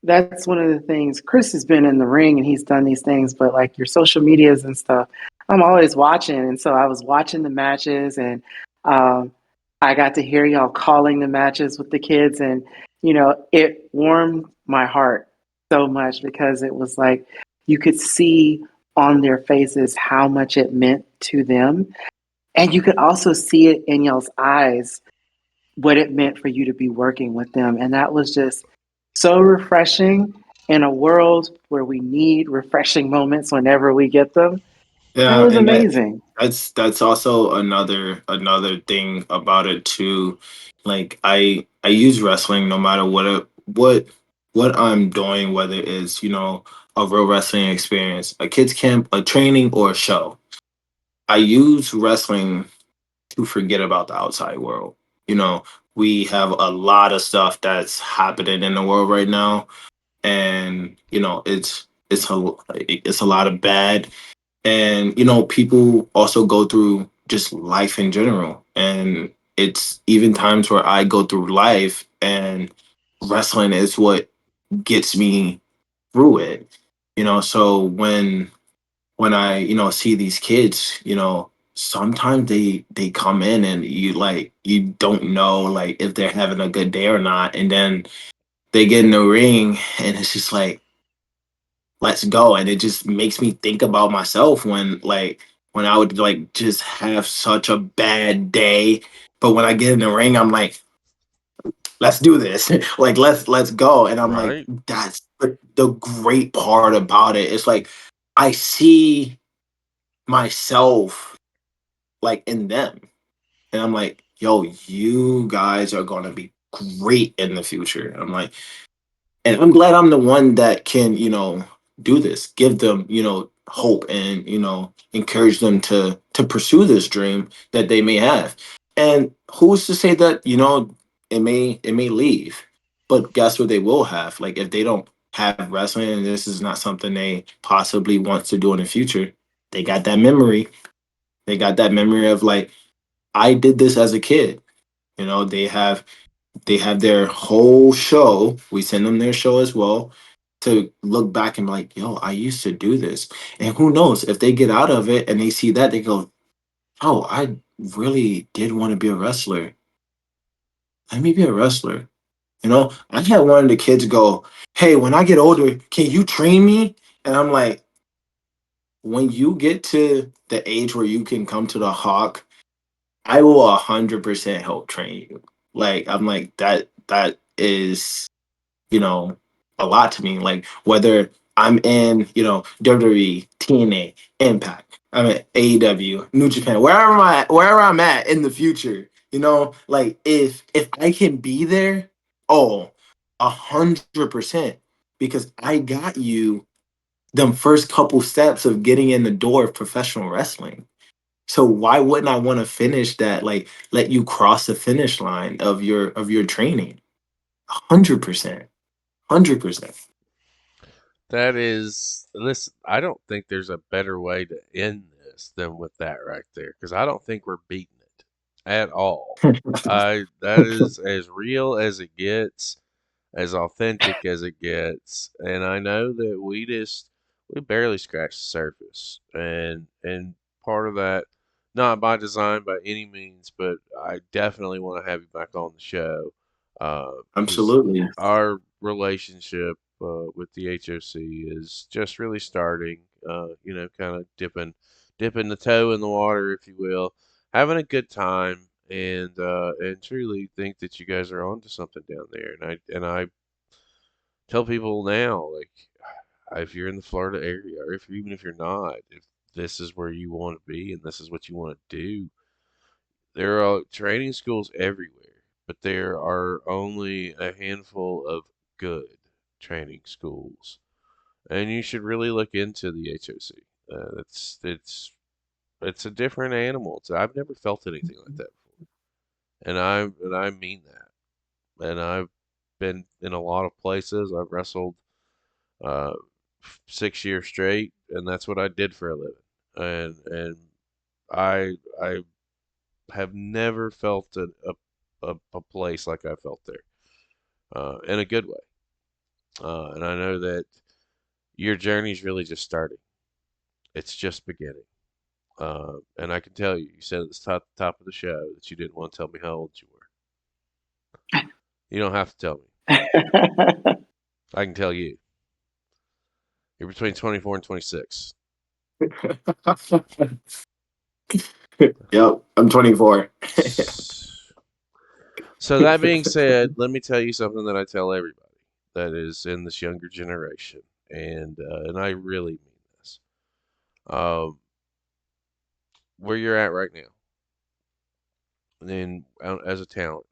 that's one of the things. Chris has been in the ring and he's done these things, but like your social medias and stuff, I'm always watching. And so I was watching the matches, and I got to hear y'all calling the matches with the kids, and it warmed my heart so much because it was like you could see on their faces how much it meant to them, and you could also see it in y'all's eyes what it meant for you to be working with them, and that was just so refreshing. in a world where we need refreshing moments whenever we get them. That Yeah, was and amazing. that's also another thing about it too. Like I use wrestling no matter what I'm doing, whether it's, a real wrestling experience, a kids camp, a training, or a show. I use wrestling to forget about the outside world. You know, we have a lot of stuff that's happening in the world right now, and it's a lot of bad, and people also go through just life in general, and it's even times where I go through life, and wrestling is what gets me through it. So when I see these kids, sometimes they come in and you don't know like if they're having a good day or not, and then they get in the ring and it's just like, let's go. And it just makes me think about myself when I would like just have such a bad day, but when I get in the ring I'm like, let's do this. Like let's go. And I'm like, Right? that's the great part about it. It's like I see myself like in them, and I'm like, yo, you guys are going to be great in the future. I'm like, and I'm glad I'm the one that can, do this, give them, hope, and encourage them to pursue this dream that they may have. And who's to say that it may leave, but guess what they will have? Like if they don't have wrestling and this is not something they possibly want to do in the future, they got that memory. They got that memory of like, I did this as a kid. They have their whole show. We send them their show as well to look back and be like, yo, I used to do this. And who knows if they get out of it and they see that, they go, oh, I really did want to be a wrestler. Let me be a wrestler. I had one of the kids go, hey, when I get older, can you train me? And I'm like, when you get to the age where you can come to the Hawk, I will 100% help train you. Like, I'm like, that is, you know, a lot to me. Like whether I'm in, WWE, TNA, Impact, I'm at AEW, New Japan, wherever I'm at in the future, like if I can be there, oh, 100%, because I got you them first couple steps of getting in the door of professional wrestling. So why wouldn't I want to finish that? Like let you cross the finish line of your training. 100%. 100%. That is, listen, I don't think there's a better way to end this than with that right there, because I don't think we're beating it at all. That is as real as it gets, as authentic as it gets, and I know that we barely scratched the surface, and part of that, not by design by any means, but I definitely want to have you back on the show, because Absolutely. our relationship with the HOC is just really starting. Kind of dipping the toe in the water, if you will, having a good time, and truly think that you guys are onto something down there. And I tell people now, like, if you're in the Florida area, or even if you're not, if this is where you want to be and this is what you want to do, there are training schools everywhere, but there are only a handful of good training schools, and you should really look into the HOC. It's a different animal. I've never felt anything like that before, and I mean that. And I've been in a lot of places. I've wrestled uh, 6 years straight, and that's what I did for a living. And I have never felt a place like I felt there, in a good way. And I know that your journey's really just starting. It's just beginning. And I can tell you, you said at the top of the show that you didn't want to tell me how old you were. You don't have to tell me. I can tell you. You're between 24 and 26. Yep, I'm 24. So that being said, let me tell you something that I tell everybody. that is in this younger generation, and I really mean this. Um, where you're at right now, and as a talent,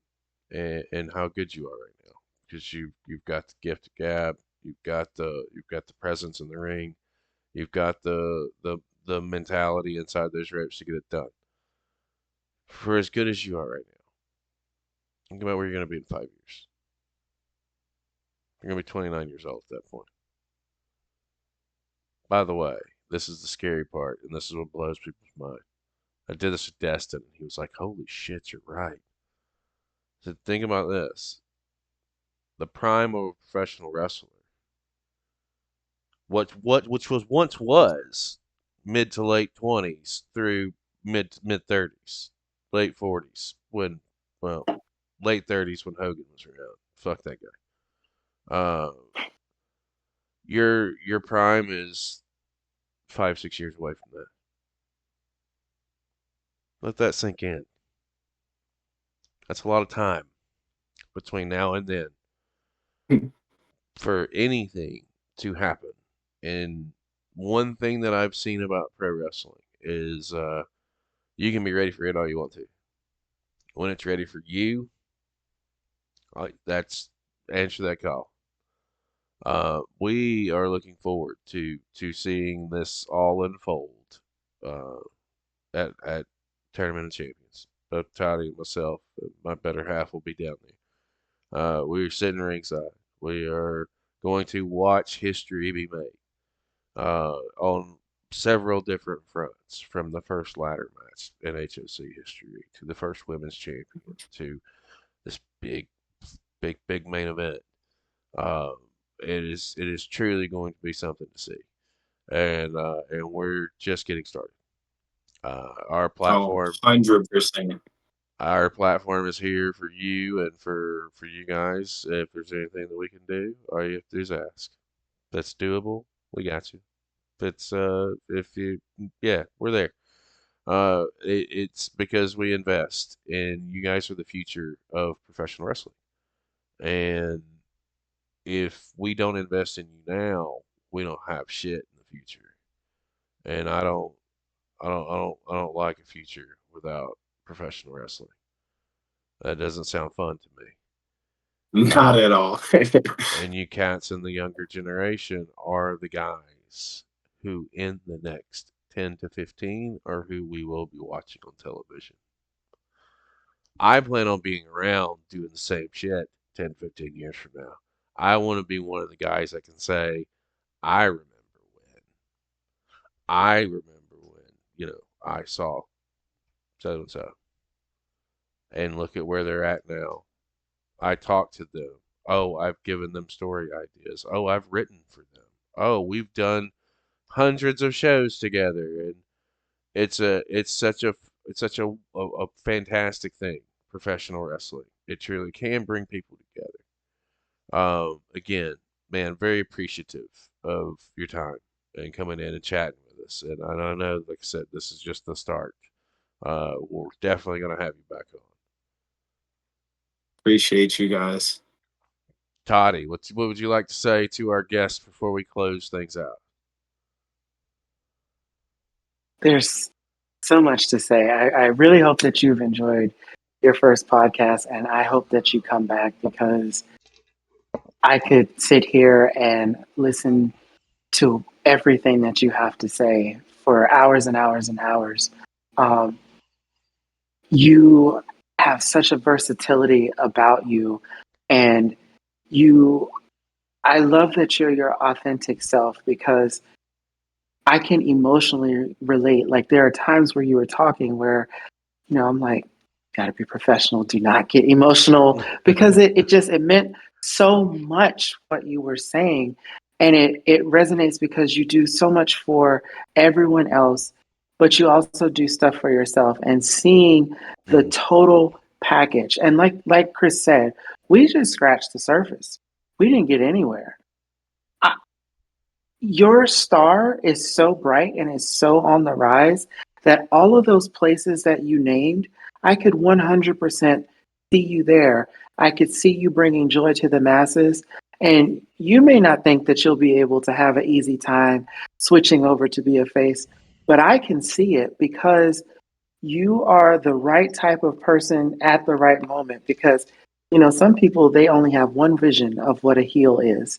and how good you are right now, because you've got the gift of gab, you've got the presence in the ring, you've got the mentality inside those ropes to get it done. For as good as you are right now, think about where you're going to be in 5 years. You're going to be 29 years old at that point. By the way, this is the scary part, and this is what blows people's mind. I did this with Destin, and he was like, "Holy shit, you're right." So think about this: the prime of a professional wrestler, which was mid to late 20s through mid 30s, late 40s when, well, late 30s when Hogan was around. Fuck that guy. Your prime is 5-6 years away from that. Let that sink in. That's a lot of time between now and then for anything to happen. And one thing that I've seen about pro wrestling is you can be ready for it all you want to. When it's ready for you, that's answer that call. We are looking forward to seeing this all unfold uh, at Tournament of Champions. Both Toddy and myself, my better half, will be down there. We're sitting ringside. We are going to watch history be made on several different fronts, from the first ladder match in HOC history to the first women's champion to this big main event. Uh, it is truly going to be something to see, and we're just getting started. Our Oh, platform 100%. Our platform is here for you and for you guys. If there's anything that we can do, all you have to do is ask. If that's doable, we got you. If you, yeah, we're there. It's because we invest, and you guys are the future of professional wrestling. And if we don't invest in you now, we don't have shit in the future. And I don't like a future without professional wrestling. That doesn't sound fun to me. Not at all. And you cats in the younger generation are the guys who, in the next 10 to 15, are who we will be watching on television. I plan on being around doing the same shit 10, 15 years from now. I want to be one of the guys that can say, I remember when. I remember when, I saw so and so. And look at where they're at now. I talked to them. Oh, I've given them story ideas. Oh, I've written for them. Oh, we've done hundreds of shows together, and it's such a fantastic thing, professional wrestling. It truly can bring people together. Again, man, very appreciative of your time and coming in and chatting with us. And I know, like I said, this is just the start. We're definitely gonna have you back on. Appreciate you guys. Toddy, what would you like to say to our guests before we close things out? There's so much to say. I really hope that you've enjoyed your first podcast, and I hope that you come back, because I could sit here and listen to everything that you have to say for hours and hours and hours. Um, you have such a versatility about you, and you I love that you're your authentic self, because I can emotionally relate. Like, there are times where you were talking where, I'm like, gotta be professional, do not get emotional, because it meant so much what you were saying. And it resonates because you do so much for everyone else, but you also do stuff for yourself, and seeing the total package. And like Chris said, we just scratched the surface. We didn't get anywhere. Your star is so bright and is so on the rise that all of those places that you named, I could 100% see you there. I could see you bringing joy to the masses. And you may not think that you'll be able to have an easy time switching over to be a face, but I can see it because you are the right type of person at the right moment. Because, some people, they only have one vision of what a heel is.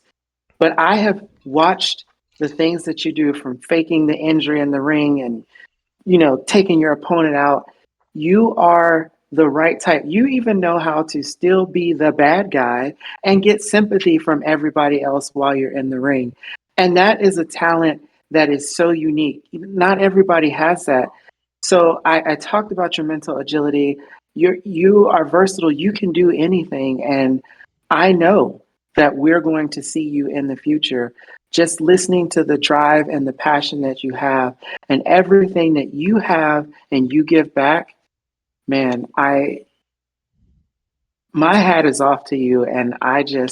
But I have watched the things that you do, from faking the injury in the ring and taking your opponent out. You are the right type. You even know how to still be the bad guy and get sympathy from everybody else while you're in the ring. And that is a talent that is so unique. Not everybody has that. So I talked about your mental agility. You are versatile. You can do anything. And I know that we're going to see you in the future. Just listening to the drive and the passion that you have and everything that you have and you give back, man, my hat is off to you. And I You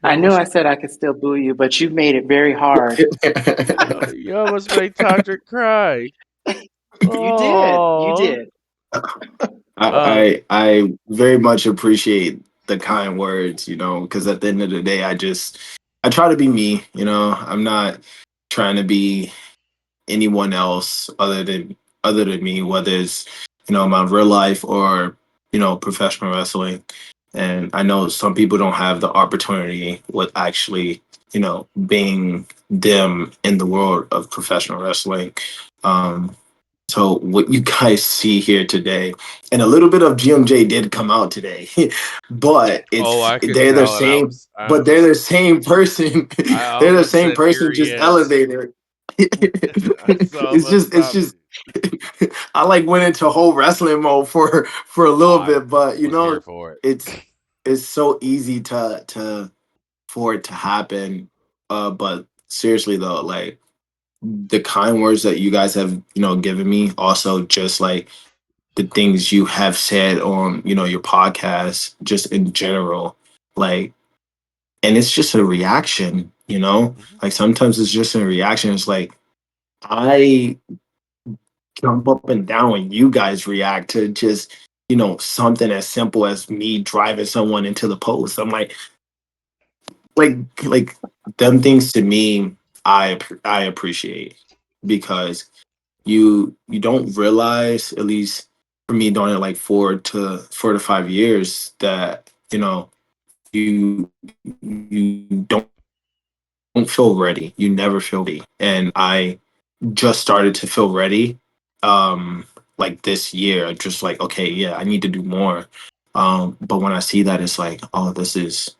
know almost, I said I could still boo you, but you've made it very hard. you almost made Toxic cry. You did. You Oh, did. I very much appreciate the kind words, because at the end of the day, I try to be me, I'm not trying to be anyone else other than me, whether it's my real life or professional wrestling. And I know some people don't have the opportunity with actually being them in the world of professional wrestling. Um, so what you guys see here today, and a little bit of GMJ did come out today, but oh, I could they're the tell, and same. But they're the same person. I They're the almost same said, "Here person, he just is." elevated. I it's almost just it's stopped just you. I like went into whole wrestling mode for a little I bit, but was here for it. it's so easy to for it to happen. But seriously though, like the kind words that you guys have given me, also just like the things you have said on your podcast, just in general, like, and it's just a reaction, Mhm. like sometimes it's just a reaction. It's like I jump up and down when you guys react to just something as simple as me driving someone into the post. I'm like them things to me, I appreciate, because you don't realize, at least for me, doing it like 4 to 5 years, that you you don't feel ready. You never feel ready. And I just started to feel ready like this year, just like, okay, yeah, I need to do more. But when I see that, it's like, oh, this is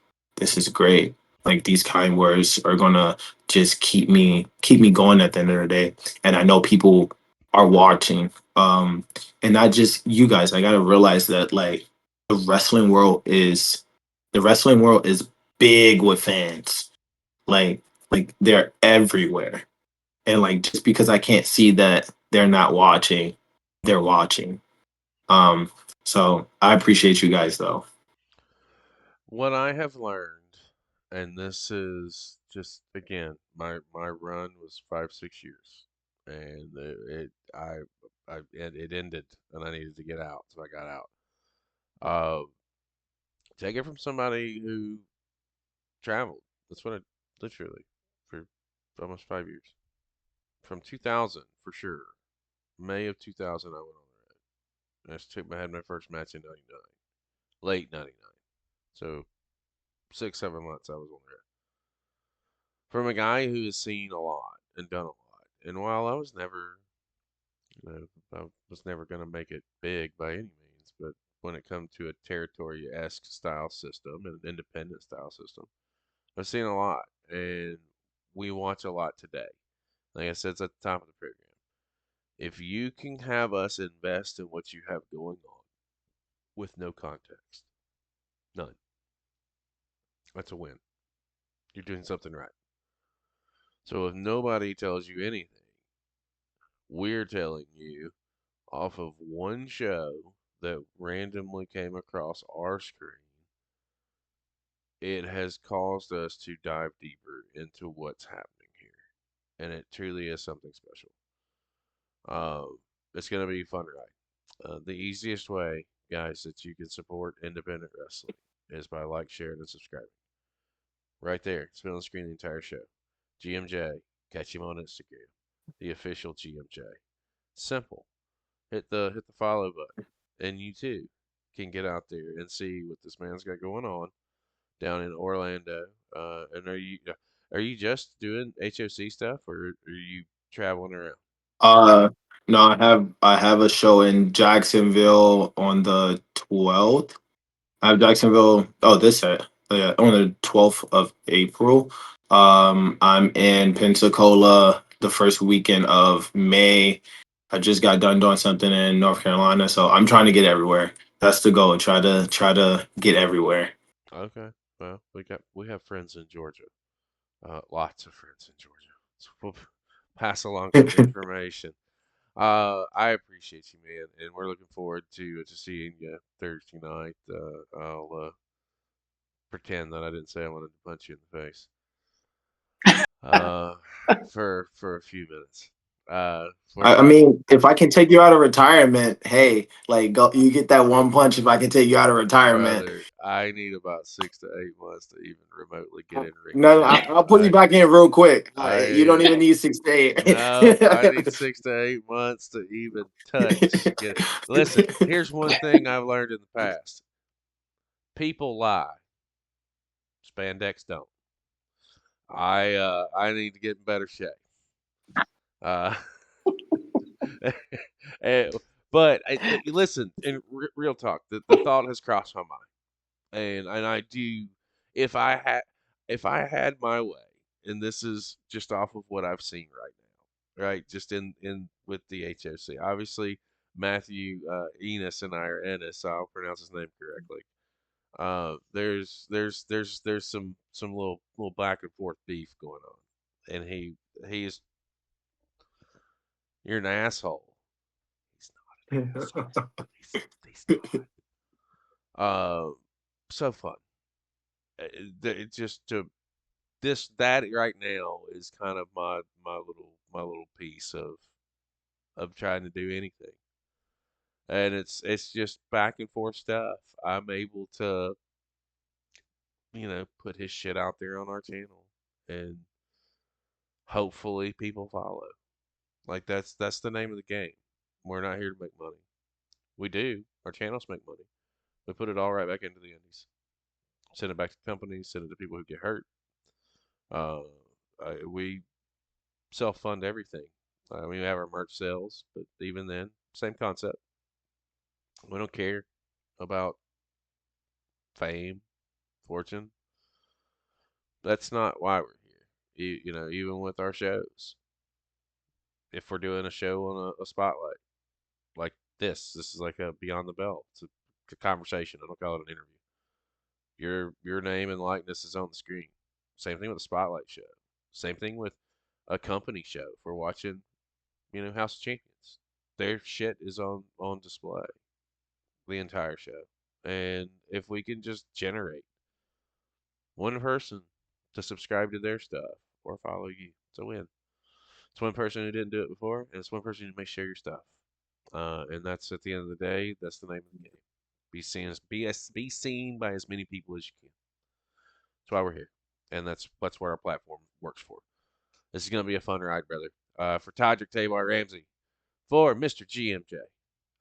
great. Like these kind words are gonna just keep me going at the end of the day. And I know people are watching. And not just you guys. I gotta realize that, like, the wrestling world is big with fans. Like like they're everywhere. And like, just because I can't see that they're not watching, they're watching. Um, so I appreciate you guys though. What I have learned, and this is just again, my run was 5 6 years, and it ended, and I needed to get out, so I got out. Uh, take it from somebody who traveled. That's what I literally for almost 5 years. From 2000 for sure. May of 2000, I went on the road. I just had my first match in '99, late '99. So 6 7 months I was on the road. From a guy who has seen a lot and done a lot. And while I was never, I was never going to make it big by any means, but when it comes to a territory-esque style system and an independent style system, I've seen a lot, and we watch a lot today. Like I said, it's at the top of the program. If you can have us invest in what you have going on with no context, none, that's a win. You're doing something right. So if nobody tells you anything, we're telling you off of one show that randomly came across our screen. It has caused us to dive deeper into what's happening here. And it truly is something special. It's going to be a fun ride. The easiest way, guys, that you can support independent wrestling is by sharing, and subscribing. Right there. It's been on the screen the entire show. GMJ. Catch him on Instagram. The official GMJ. Simple. Hit the follow button, and you too can get out there and see what this man's got going on down in Orlando. And are you just doing HOC stuff, or are you traveling around? Uh, no, I have a show in Jacksonville on the 12th. I have Jacksonville. Oh, yeah, on the 12th of April. I'm in Pensacola the first weekend of May. I just got done doing something in North Carolina, so I'm trying to get everywhere. That's the goal. Try to get everywhere. Okay. Well, we have friends in Georgia. Lots of friends in Georgia. So we'll pass along some information. I appreciate you, man, and we're looking forward to seeing you Thursday night. I'll pretend that I didn't say I wanted to punch you in the face. Uh, for a few minutes. For I mean, if I can take you out of retirement, hey, like go, you get that one punch. If I can take you out of retirement, brother, I need about 6 to 8 months to even remotely get in ring no, shape. I'll put you back in real quick. You don't I even need 6 to 8. no, I need 6 to 8 months to even touch. Listen, here's one thing I've learned in the past: people lie, spandex don't. I need to get in better shape. Uh, eh, but listen, in real talk, the thought has crossed my mind, and I do. If I had if I had my way, and this is just off of what I've seen right now, right? Just in with the HOC, obviously Matthew Enos and I are Ennis, so I'll pronounce his name correctly. There's some little back and forth beef going on, and he's you're an asshole. He's not an asshole. He's not. So fun. It just to this that right now is kind of my little piece of trying to do anything, and it's just back and forth stuff. I'm able to put his shit out there on our channel, and hopefully people follow. Like that's the name of the game. We're not here to make money. We do. Our channels make money. We put it all right back into the indies. Send it back to companies. Send it to people who get hurt. Uh, we self-fund everything. We have our merch sales, but even then, same concept. We don't care about fame, fortune. That's not why we're here. Even with our shows, if we're doing a show on a spotlight like this is like a Beyond the Bell. It's a conversation. I don't call it an interview. Your name and likeness is on the screen. Same thing with a spotlight show. Same thing with a company show. If we're watching, House of Champions, their shit is on display the entire show. And if we can just generate one person to subscribe to their stuff or follow you, it's a win. It's one person who didn't do it before, and it's one person who may share your stuff. And that's at the end of the day, that's the name of the game. Be seen by as many people as you can. That's why we're here, and that's what our platform works for. This is gonna be a fun ride, brother. For Todrick Tabar Ramsey, for Mr. GMJ,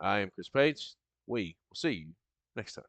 I am Chris Page. We will see you next time.